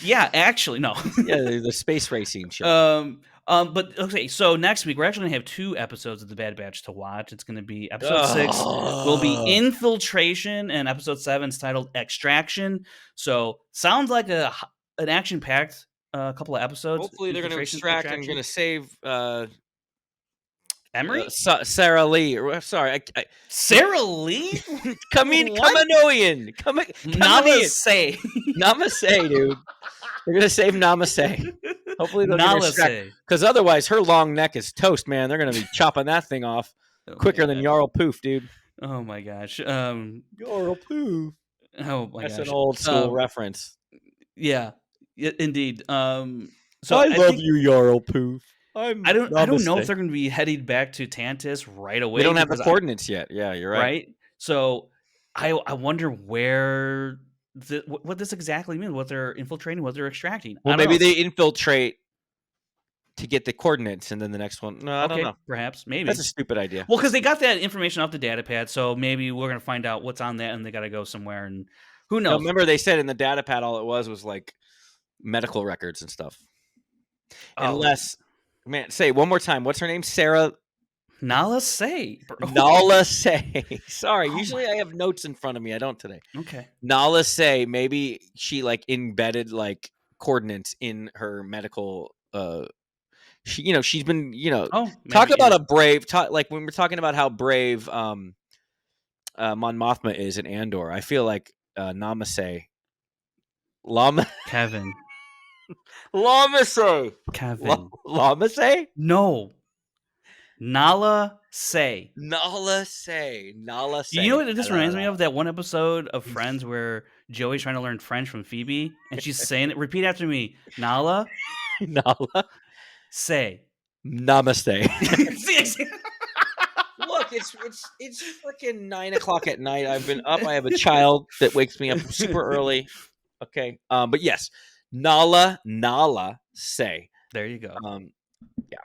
Yeah, actually, no. Yeah, the space racing show. But okay, so next week we're actually gonna have 2 episodes of the Bad Batch to watch. It's gonna be episode 6 will be Infiltration, and episode 7 is titled Extraction. So sounds like an action packed couple of episodes. Hopefully, they're going to extract and going to save Emery, Sarah Lee. Sorry, Sarah Lee, Kaminoan. Namaste, Namaste, dude. They're gonna save Namaste. Hopefully they'll get extract because otherwise her long neck is toast, man. They're gonna be chopping that thing off quicker than Jarl Poof, dude. Oh my gosh, Jarl Poof. Oh my gosh, that's an old school reference. Yeah, indeed. So I love you, Jarl Poof. I don't know if they're going to be heading back to Tantus right away. We don't have the coordinates yet. Yeah, you're right. Right. So I wonder where what this exactly means. What they're infiltrating, what they're extracting. Well, maybe they infiltrate to get the coordinates, and then the next one. No, I don't know. Perhaps, maybe that's a stupid idea. Well, because they got that information off the data pad, so maybe we're going to find out what's on that, and they got to go somewhere, and who knows? No, remember they said in the data pad all it was like medical records and stuff. Unless. Man, say one more time. What's her name? Sarah Nala Say. Nala Say. Sorry, usually I have notes in front of me. I don't today. Okay. Nala Say. Maybe she like embedded like coordinates in her medical. She's been talk about a brave. Like when we're talking about how brave Mon Mothma is in Andor. I feel like Namaste. Kevin. Lamasay. Kevin. Lamasay? No. Nala Say. Nala Say. Nala Say. You know what this reminds me of? That one episode of Friends where Joey's trying to learn French from Phoebe, and she's saying it. Repeat after me. Nala. Nala. Say. Namaste. Look, it's freaking 9:00 at night. I've been up. I have a child that wakes me up super early. Okay. But yes. Nala Say. There you go. Yeah.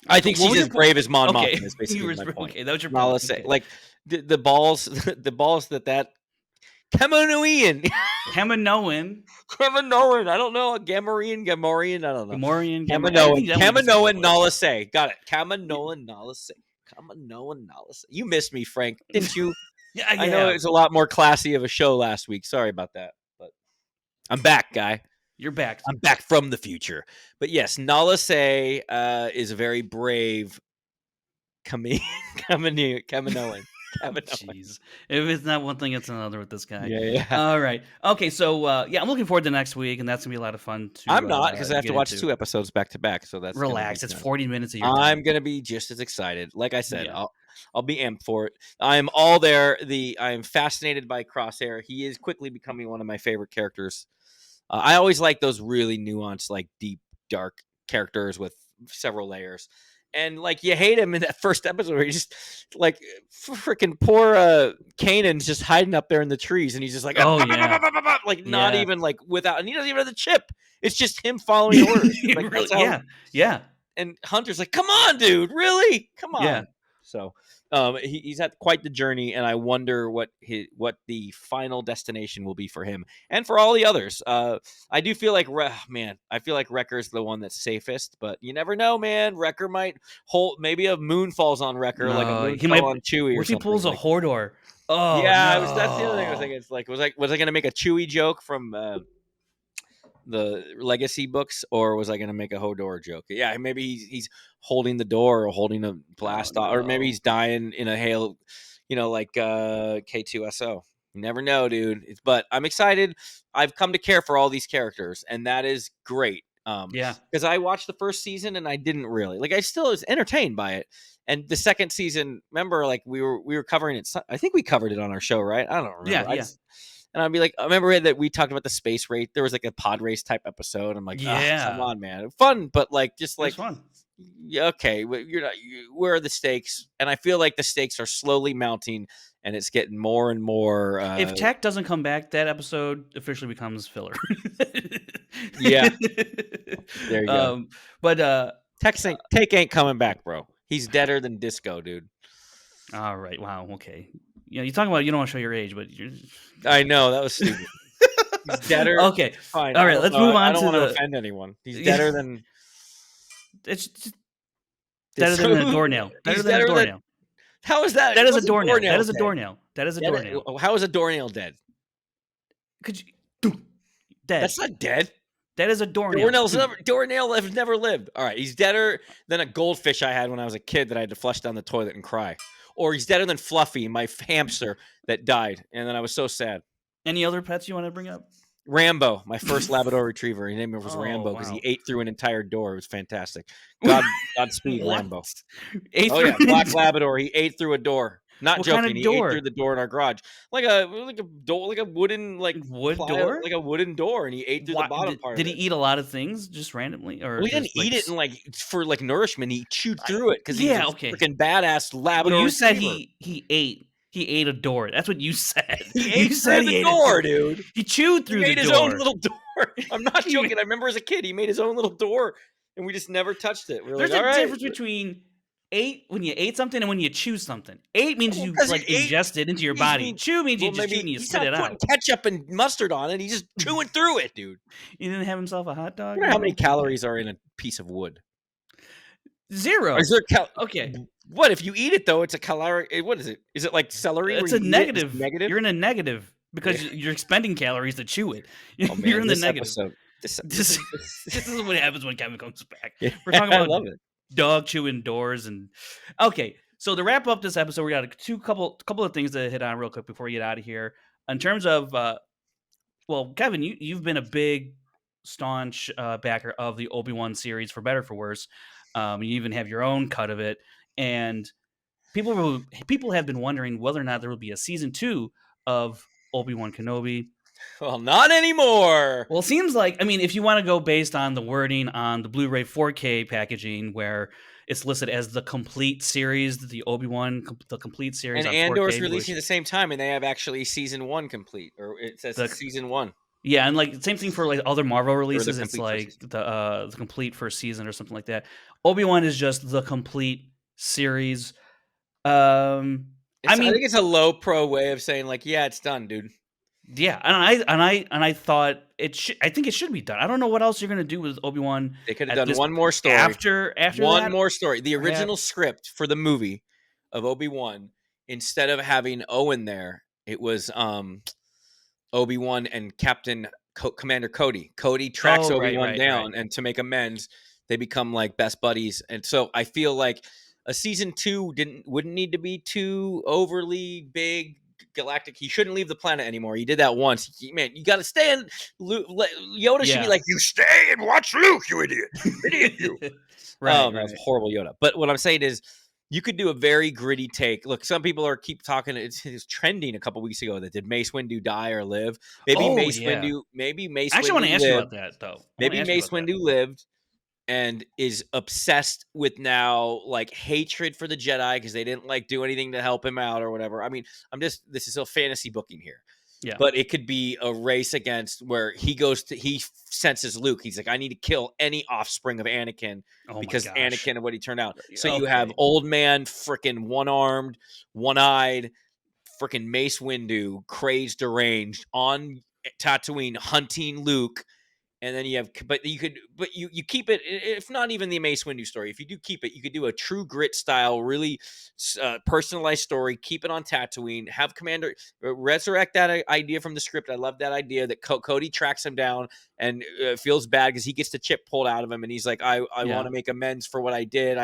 I think she's as brave as Mon Mothma is basically my point. Okay, that was your Nala point. Say. Like the balls that Kaminoan. I don't know. Gamorrean. I don't know. Kaminoan, Nala Say. Got it. Kaminoan, Nala Say. You missed me, Frank, didn't you? Yeah, I know it's a lot more classy of a show last week. Sorry about that. But I'm back, guy. You're back. I'm back from the future. But yes, Say is a very brave Kaminoan. Jeez. If it's not one thing, it's another with this guy. Yeah. All right. Okay, so I'm looking forward to next week, and that's going to be a lot of fun. I'm not, because I have to watch 2 episodes back to back. So that's relax. It's 40 minutes of your time. I'm going to be just as excited. Like I said, I'll be amped for it. I'm all there. I am fascinated by Crosshair. He is quickly becoming one of my favorite characters. I always like those really nuanced, like deep, dark characters with several layers. And like you hate him in that first episode where he's just like freaking poor Kanan's just hiding up there in the trees, and he's just like Oh yeah, like not yeah. even like without, and he doesn't even have the chip. It's just him following orders. Like Really, that's how. yeah, yeah, And Hunter's like, "Come on, dude, really? Come yeah, on." So he's had quite the journey, and I wonder what the final destination will be for him and for all the others. I do feel like, man, I feel like Wrecker's the one that's safest, but you never know, man. Wrecker might hold. Maybe a moon falls on Wrecker, like a no, moon he fell might. on Chewie What or if he something. pulls a Like, Hodor? Oh yeah, that's the other thing I was no. thinking. It's like, was I going to make a Chewie joke from the legacy books, or was I going to make a Hodor joke? Yeah, maybe he's holding the door or holding a blast off, or maybe he's dying in a hail, like K2SO. You never know, dude. But I'm excited. I've come to care for all these characters, and that is great. Yeah, Because I watched the first season and I didn't really like. I still was entertained by it. And the second season, remember, like we were covering it. I think we covered it on our show, right? I don't remember. yeah. And I'd be like, I remember that we talked about the space race. There was like a pod race type episode. I'm like, come on, man, fun, but like just like fun. Yeah, okay, you're not. Where are the stakes? And I feel like the stakes are slowly mounting, and it's getting more and more. If Tech doesn't come back, that episode officially becomes filler. Yeah, there you go. But Take ain't coming back, bro. He's deader than disco, dude. All right. Wow. Okay. You're talking about you don't want to show your age, but you're. I know that was stupid. He's deader. Okay. Fine. All right. Let's move on. I don't want to offend anyone. He's deader than. It's just better than a doornail. Better than a doornail. How is that? That is a doornail. That is a doornail. That is a doornail. How is a doornail dead? Could you? Dead. That's not dead. That is a doornail. Doornail has never lived. All right, he's deader than a goldfish I had when I was a kid that I had to flush down the toilet and cry. Or he's deader than Fluffy, my hamster that died, and then I was so sad. Any other pets you want to bring up? Rambo, my first Labrador Retriever. His name was Rambo because he ate through an entire door. It was fantastic. Godspeed, Rambo. Black Labrador. He ate through a door. Not joking. Kind of he ate through the door in our garage, like a door, like a wooden door, like a wooden door, and he ate through the bottom part. Did he eat a lot of things just randomly, or he didn't eat it and for nourishment? He chewed through it because he's a freaking badass Labrador. Well, you said he ate. He ate a door. That's what you said. He ate through the door, dude. He chewed through the door. He made his own little door. I'm not joking. I remember as a kid, he made his own little door, and we just never touched it. There's a difference between when you ate something and when you chew something. Ate means you ingest it into your body. Chew means you just chew and you spit it out. Ketchup and mustard on it. He's just chewing through it, dude. He didn't have himself a hot dog. I wonder how many calories are in a piece of wood? 0. Is there okay. What if you eat it though? It's a caloric. What is it? Is it like celery? It's a negative. Negative. You're in a negative because you're expending calories to chew it. You're in the negative. This is what happens when Kevin comes back. Yeah, we're talking about I love it. Dog chewing doors and okay. So to wrap up this episode, we got a couple of things to hit on real quick before we get out of here. In terms of, well, Kevin, you've been a big, staunch backer of the Obi-Wan series, for better or for worse. You even have your own cut of it, and people have been wondering whether or not there will be a season 2 of Obi-Wan Kenobi. Well, not anymore. Well, it seems like, I mean, if you want to go based on the wording on the Blu-ray 4K packaging, where it's listed as the complete series, the Obi-Wan, the complete series, and Andor's releasing at the same time, and they have actually season 1 complete, or it says season 1. Yeah, and like same thing for like other Marvel releases. It's like the complete first season or something like that. Obi-Wan is just the complete series. I think it's a low pro way of saying like, yeah, it's done, dude. Yeah, and I thought I think it should be done. I don't know what else you're gonna do with Obi-Wan. They could have done one more story after one more story. The original script for the movie of Obi-Wan, instead of having Owen there, it was Obi-Wan and Commander Cody. Cody tracks Obi-Wan down, and to make amends, they become like best buddies. And so I feel like a season 2 wouldn't need to be too overly big. Galactic. He shouldn't leave the planet anymore. He did that once. Man, you got to stay in. Yoda should be like, you stay and watch Luke, you idiot. Idiot, you. Right. That's horrible Yoda. But what I'm saying is, you could do a very gritty take. Look, some people keep talking. It's trending a couple weeks ago that did Mace Windu die or live? Maybe Mace Windu. Maybe Mace. I actually want to ask you about that though. Maybe Mace Windu lived, and is obsessed with now like hatred for the Jedi because they didn't like do anything to help him out or whatever. I mean, this is a fantasy booking here. Yeah. But it could be a race against where he senses Luke. He's like, I need to kill any offspring of Anakin Oh my because gosh. Anakin of what he turned out. So you have Okay. old man, freaking one-armed, one-eyed, freaking Mace Windu, crazed, deranged on Tatooine hunting Luke. And then you have, but you keep it, if not even the Mace Windu story. If you do keep it, you could do a True Grit style, really personalized story. Keep it on Tatooine. Have Commander resurrect that idea from the script. I love that idea that Cody tracks him down and feels bad because he gets the chip pulled out of him, and he's like, I want to make amends for what I did.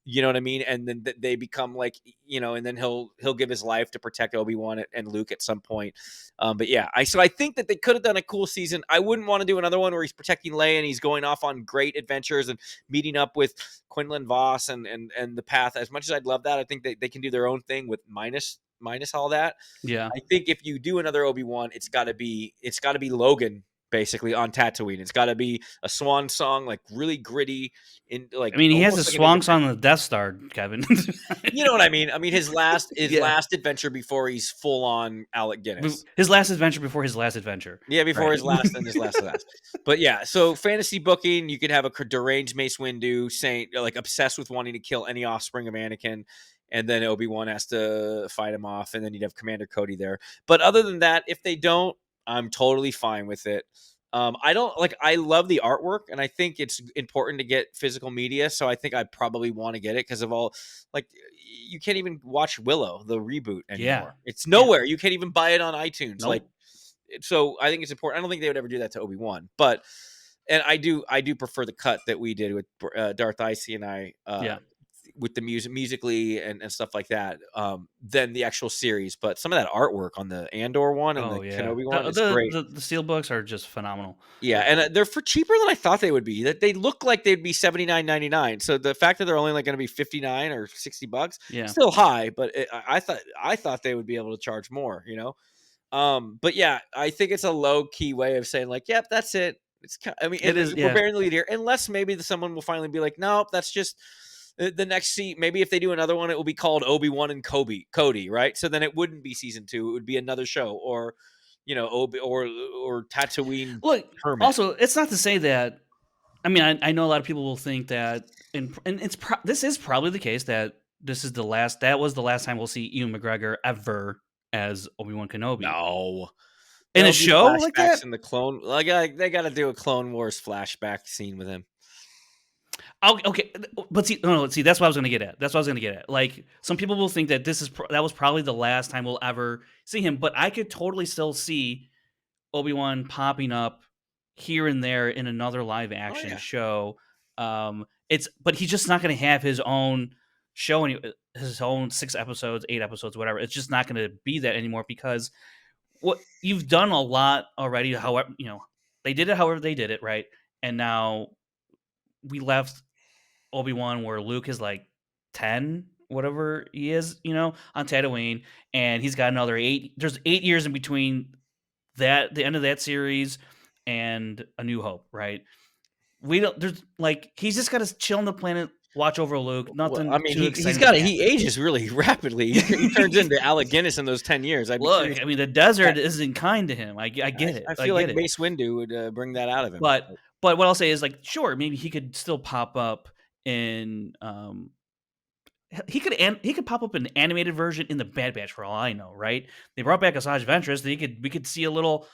You know what I mean? And then they become like, and then he'll give his life to protect Obi-Wan and Luke at some point. But yeah, I think that they could have done a cool season. I wouldn't want to do another one where he's protecting Leia and he's going off on great adventures and meeting up with Quinlan Vos and the Path. As much as I'd love that, I think they can do their own thing with minus all that. Yeah. I think if you do another Obi-Wan, it's got to be Logan basically on Tatooine. It's got to be a swan song, like really gritty. I mean, he has a swan song on the Death Star, Kevin. You know what I mean? I mean, his last adventure before he's full on Alec Guinness. His last adventure before his last adventure. Yeah, before his last and his last. But yeah, so fantasy booking, you could have a deranged Mace Windu saying like obsessed with wanting to kill any offspring of Anakin, and then Obi-Wan has to fight him off, and then you'd have Commander Cody there. But other than that, if they don't, I'm totally fine with it. I love the artwork, and I think it's important to get physical media. So I think I probably want to get it because of all, like, you can't even watch Willow, the reboot anymore. Yeah. It's nowhere. You can't even buy it on iTunes. Nope. Like, so I think it's important. I don't think they would ever do that to Obi-Wan, and I do prefer the cut that we did with Darth Icy and I, with the musically and stuff like that, than the actual series. But some of that artwork on the Andor one and the Kenobi one is great. The steel books are just phenomenal. Yeah, and they're for cheaper than I thought they would be. That they look like they'd be $79.99. So the fact that they're only like going to be $59 or $60, still high. But I thought they would be able to charge more. But yeah, I think it's a low key way of saying like, yep, that's it. It is. We're bearing the lead here, unless maybe someone will finally be like, nope, that's just the next seat. Maybe if they do another one, it will be called Obi-Wan and Cody, right? So then it wouldn't be season 2; it would be another show, or or Tatooine. Look, Hermit. also, it's not to say that. I mean, I know a lot of people will think that, and this is probably the case that this is the last. That was the last time we'll see Ewan McGregor ever as Obi-Wan Kenobi. No. In a show like that, in the Clone, they got to do a Clone Wars flashback scene with him. Okay, but see, that's what I was going to get at. Like, some people will think that that was probably the last time we'll ever see him, but I could totally still see Obi-Wan popping up here and there in another live action show. But he's just not going to have his own show, his own 6 episodes, 8 episodes, whatever. It's just not going to be that anymore, because what you've done a lot already. However, they did it however they did it, right? And now we left Obi-Wan where Luke is like 10, whatever he is, on Tatooine, and he's got another 8. There's 8 years in between the end of that series and A New Hope, right? He's just got to chill on the planet, watch over Luke. Nothing. He ages really rapidly. He turns into Alec Guinness in those 10 years. The desert isn't kind to him. I get it. I feel like Mace Windu would bring that out of him. But what I'll say is, like, sure, maybe he could still pop up in. He could pop up in an animated version in the Bad Batch for all I know, right? They brought back Asajj Ventress. We could see a little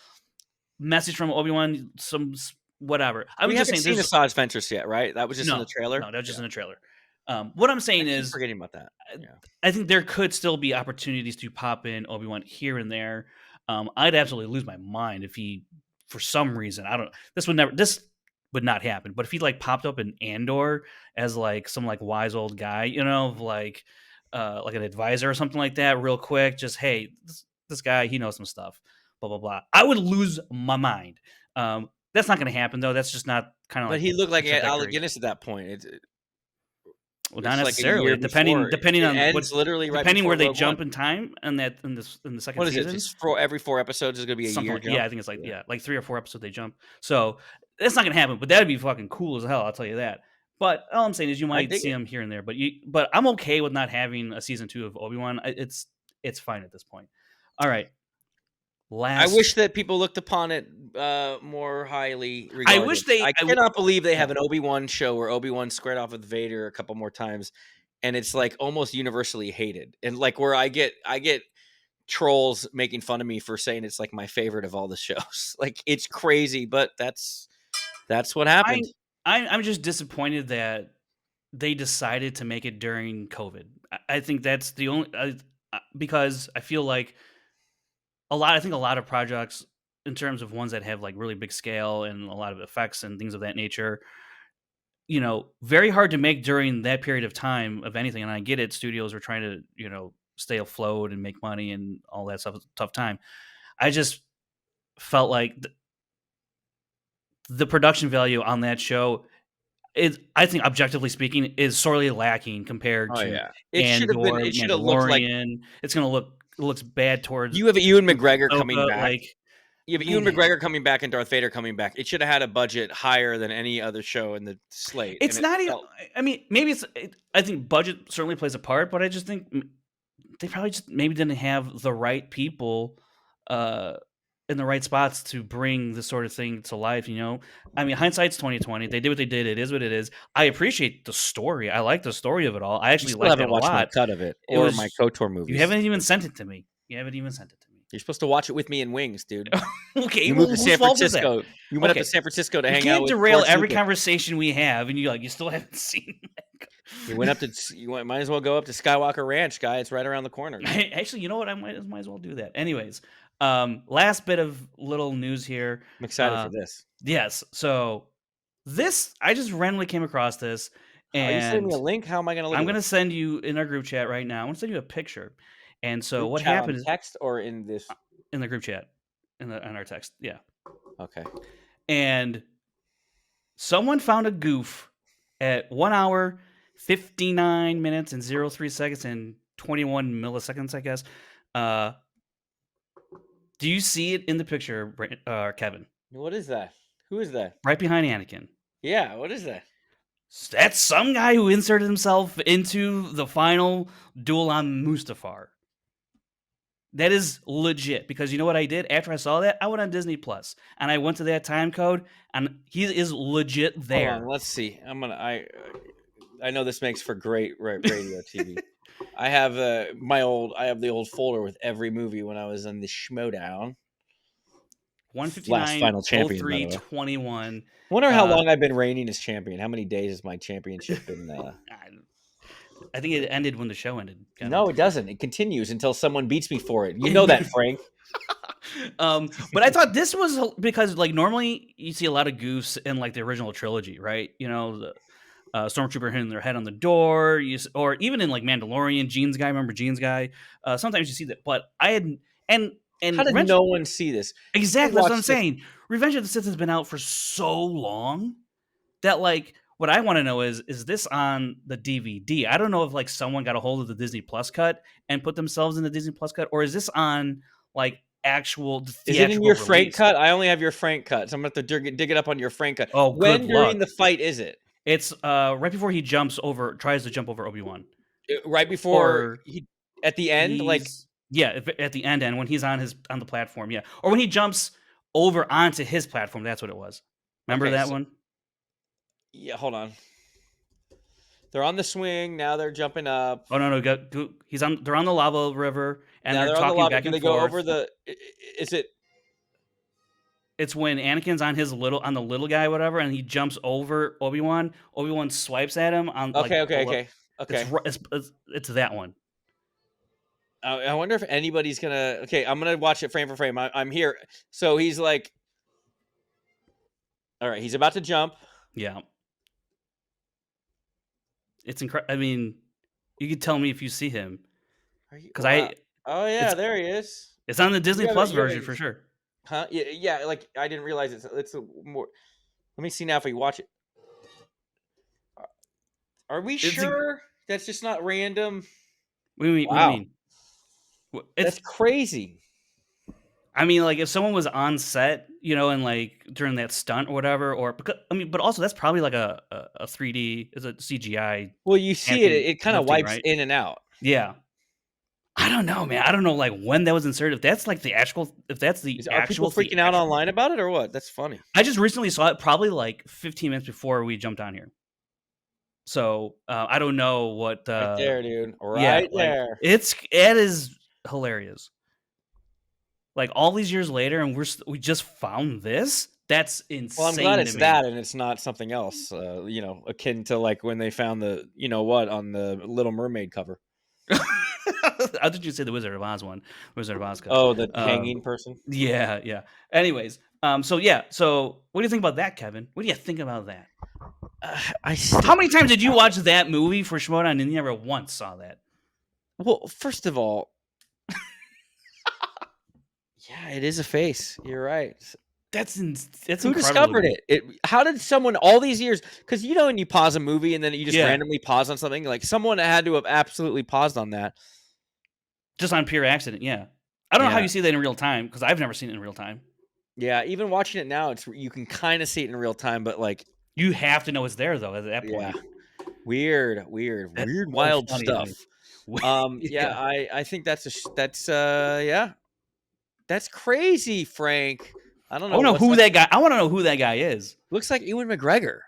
message from Obi-Wan, some whatever. We haven't seen Asajj Ventress yet, right? That was just in the trailer. No, that was just in the trailer. What I'm saying is, forgetting about that. I think there could still be opportunities to pop in Obi-Wan here and there. I'd absolutely lose my mind if he, for some reason, this would not happen. But if he popped up in Andor as some wise old guy, like an advisor or something like that, real quick, just, hey, this guy, he knows some stuff, blah blah blah, I would lose my mind. That's not going to happen though. That's just not kind of. But he looked like Alec Guinness at that point. Well, not necessarily. Depending on depending where they jump in time, and in the second what is season. It? Just for every 4 episodes is going to be a year. Yeah, I think it's like 3 or 4 episodes they jump. So That's not gonna happen, but that'd be fucking cool as hell. I'll tell you that. But all I'm saying is you I might dig see it. him here and there. But I'm okay with not having a season 2 of Obi-Wan. It's fine at this point. All right, I last. wish that people looked upon it more highly I wish regarded. they. I cannot believe they Yeah. have an Obi-Wan show where Obi-Wan squared off with Vader a couple more times, and it's like almost universally hated. And like where I get trolls making fun of me for saying it's like my favorite of all the shows. Like it's crazy, but that's what I happened. I'm just disappointed that they decided to make it during COVID. I think that's the only because I feel like I think a lot of projects in terms of ones that have like really big scale and a lot of effects and things of that nature, very hard to make during that period of time of anything. And I get it, studios are trying to, stay afloat and make money and all that stuff. It's a tough time. I just felt like the production value on that show is, I think, objectively speaking, is sorely lacking compared Oh to yeah, it should have been. Andor, It should have looked like Mandalorian. It's gonna looks bad towards you have Ewan McGregor coming Ahsoka. back. Like, Yeah, but Ewan man, McGregor coming back and Darth Vader coming back. It should have had a budget higher than any other show in the slate, and it's it not even. felt I mean, maybe I think budget certainly plays a part, but I just think they probably just maybe didn't have the right people uh in the right spots to bring this sort of thing to life. I mean, hindsight's 2020. They did what they did. It is what it is. I appreciate the story. I like the story of it all. I you actually still like that haven't a watched my lot. cut of it It or my was KOTOR You movies. haven't even sent it to me. You haven't even sent it to me. You're supposed to watch it with me in Wings, dude. Okay, You well, moved to whose San fault is that? Francisco. You went up to Okay, San Francisco to you hang out can't with derail George every Lucas. conversation we have, and you still haven't seen. You went up to might as well go up to Skywalker Ranch, guy. It's right around the corner. Actually, you know what? I might as well do that. Anyways, last bit of little news here. I'm excited for this. Yes. So this, I just randomly came across this, Are you sending and me a link? How am I going to look I'm at gonna this? send you in our group chat right now. I'm gonna send you a picture. And so Group what chat on happened is text or in this? in the group chat, in our text, yeah. Okay. And someone found a goof at 1 hour, 59 minutes and 03 seconds and 21 milliseconds, I guess. Do you see it in the picture, Kevin? What is that? Who is that? Right behind Anakin. Yeah, what is that? That's some guy who inserted himself into the final duel on Mustafar. That is legit, because you know what I did after I saw that? I went on Disney Plus and I went to that time code, and he is legit there. Hold on, let's see. I know this makes for great radio TV. I have the old folder with every movie when I was in the Schmodown. 159, final champion, by the way. 21. Wonder how long I've been reigning as champion. How many days has my championship been? I think it ended when the show ended. No, it doesn't. It continues until someone beats me for it. You know that, Frank. But I thought this was because, like, normally you see a lot of goofs in like the original trilogy, right? The stormtrooper hitting their head on the door, or even in like Mandalorian, Jeans guy. Remember Jeans guy? Sometimes you see that, but I had and How did no one see this? exactly, that's what I'm saying. Revenge of the Sith has been out for so long that, like, what I want to know is this on the DVD? I don't know if like someone got a hold of the Disney Plus cut and put themselves in the Disney Plus cut, or is this on like actual theatrical Is it in your Frank release? cut? I only have your Frank cut, so I'm gonna have to dig it up on your Frank cut. Oh, when good during luck. the fight is it? It's right before he tries to jump over Obi-Wan. Right before at the end, like yeah, at the end when he's on the platform, yeah, or when he jumps over onto his platform. That's what it was. Remember that one? Yeah, hold on. They're on the swing now. They're jumping up. Oh no, they're on the lava river, and now they're on the talking lava. back Do and they forth. go over the? Is it? It's when Anakin's on the little guy, whatever, and he jumps over Obi-Wan. Obi-Wan swipes at him on Okay. It's that one. I wonder if anybody's gonna. Okay, I'm gonna watch it frame for frame. I'm here. So he's like, all right, he's about to jump. Yeah. It's incredible. I mean, you could tell me if you see him, because Oh yeah, there he is. It's on the Disney Plus version for sure. Huh? Yeah. Like I didn't realize it's a more. Let me see now if we watch it. Are we sure that's just not random? What do you mean? That's crazy. I mean, like if someone was on set, and like during that stunt or whatever, or because but also that's probably like a 3D, is a CGI Well, you see it, animated it kind of lifting, wipes right? in and out. Yeah. I don't know, man. I don't know like when that was inserted. If that's the Are people actual freaking out theatrical. online about it or what? That's funny. I just recently saw it, probably like 15 minutes before we jumped on here. So I don't know what. Right there, dude. Yeah, Right like there. it is hilarious. Like all these years later, and we just found this. That's Well, I'm glad insane to it's me. that and it's not something else, akin to like when they found the, what, on the Little Mermaid cover. How did you say the Wizard of Oz one? Wizard of Oz cover. Oh, the hanging person. Yeah, yeah. Anyways, so yeah, so what do you think about that, Kevin? What do you think about that? How many times did you watch that movie for Schmodown and you never once saw that? Well, first of all, yeah, it is a face. You're right. That's Who incredible. discovered it? How did someone all these years? Because when you pause a movie and then you just randomly pause on something, like someone had to have absolutely paused on that. Just on pure accident, yeah. I don't know how you see that in real time because I've never seen it in real time. Yeah, even watching it now, you can kind of see it in real time, but like you have to know it's there though at that point. Yeah. Weird, wild stuff. Yeah, I think that's that's crazy, Frank. I don't know. I want to know who that guy is. Looks like Ewan McGregor.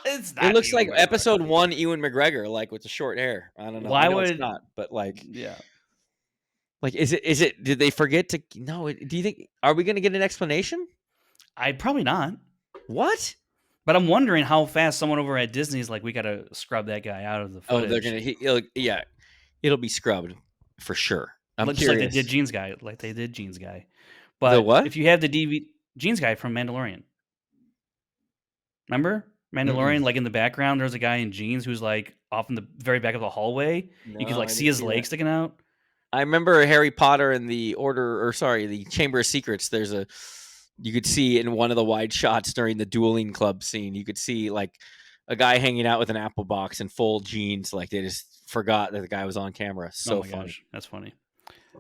It's not. It looks Ewan like McGregor. episode 1 Ewan McGregor, like with the short hair. I don't know. Why would it's not? But like, yeah. Like, is it? Did they forget to? No. Do you think? Are we going to get an explanation? I probably not. What? But I'm wondering how fast someone over at Disney's like, we got to scrub that guy out of the footage. Oh, they're gonna. It'll be scrubbed for sure. I'm just curious. like they did Gene's guy. But the what? If you have the DVD, Gene's guy from Mandalorian. Remember Mandalorian? Like in the background, there's a guy in jeans who's like off in the very back of the hallway. You could like see his leg sticking out. I remember Harry Potter and the Chamber of Secrets. You could see in one of the wide shots during the dueling club scene, you could see like a guy hanging out with an apple box and full jeans. Like they just forgot that the guy was on camera. So funny. Gosh, that's funny.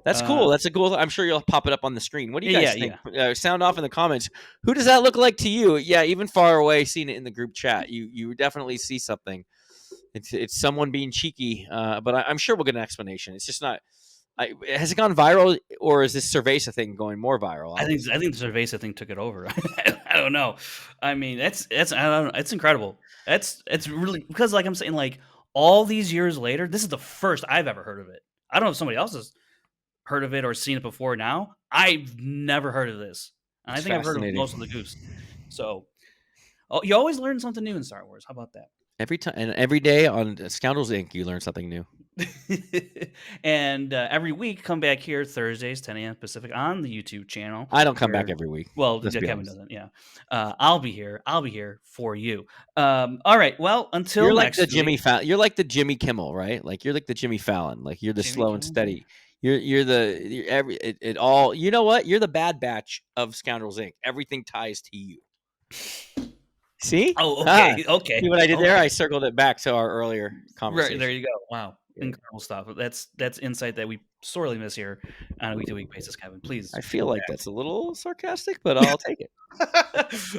That's cool. That's a cool. I'm sure you'll pop it up on the screen. What do you guys think? Sound off in the comments. Who does that look like to you? Yeah, even far away, seeing it in the group chat, you definitely see something. It's someone being cheeky, but I'm sure we'll get an explanation. It's just not. Has it gone viral, or is this Cerveza thing going more viral? I think the Cerveza thing took it over. I don't know. I mean, I don't know. It's incredible. It's really, because like I'm saying, like all these years later, this is the first I've ever heard of it. I don't know if somebody else has heard of it or seen it before now. I've never heard of this. And I think I've heard of most of the goofs. So you always learn something new in Star Wars. How about that? Every time and every day on Scoundrels Inc., you learn something new. And every week, come back here Thursdays, 10 a.m. Pacific on the YouTube channel. I don't come back every week. Well, Kevin doesn't. Yeah, I'll be here. I'll be here for you. All right. Well, until you're next like the week. Jimmy Fallon. You're like the Jimmy Kimmel, right? Like you're like the Jimmy Fallon. Like you're the Jimmy slow Kimmel? And steady. You're all. You know what? You're the Bad Batch of Scoundrels Inc. Everything ties to you. See? Oh, okay. Okay. See what I did there? I circled it back to our earlier conversation. Right, there you go. Wow. Yeah. Incredible stuff. That's insight that we sorely miss here on a week-to-week basis, Kevin. Please. I feel like that's a little sarcastic, but I'll take it.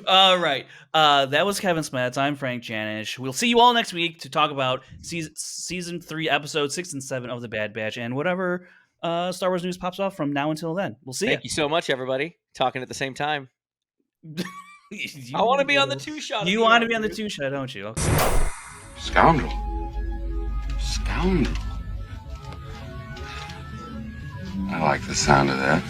All right. That was Kevin Smets. I'm Frank Janish. We'll see you all next week to talk about season 3, episodes 6 and 7 of The Bad Batch and whatever Star Wars news pops off from now until then. We'll see you. Thank you so much, everybody. Talking at the same time. I want to be on the 2-shot. You want to be on the 2-shot, don't you? Okay. Scoundrel. I like the sound of that.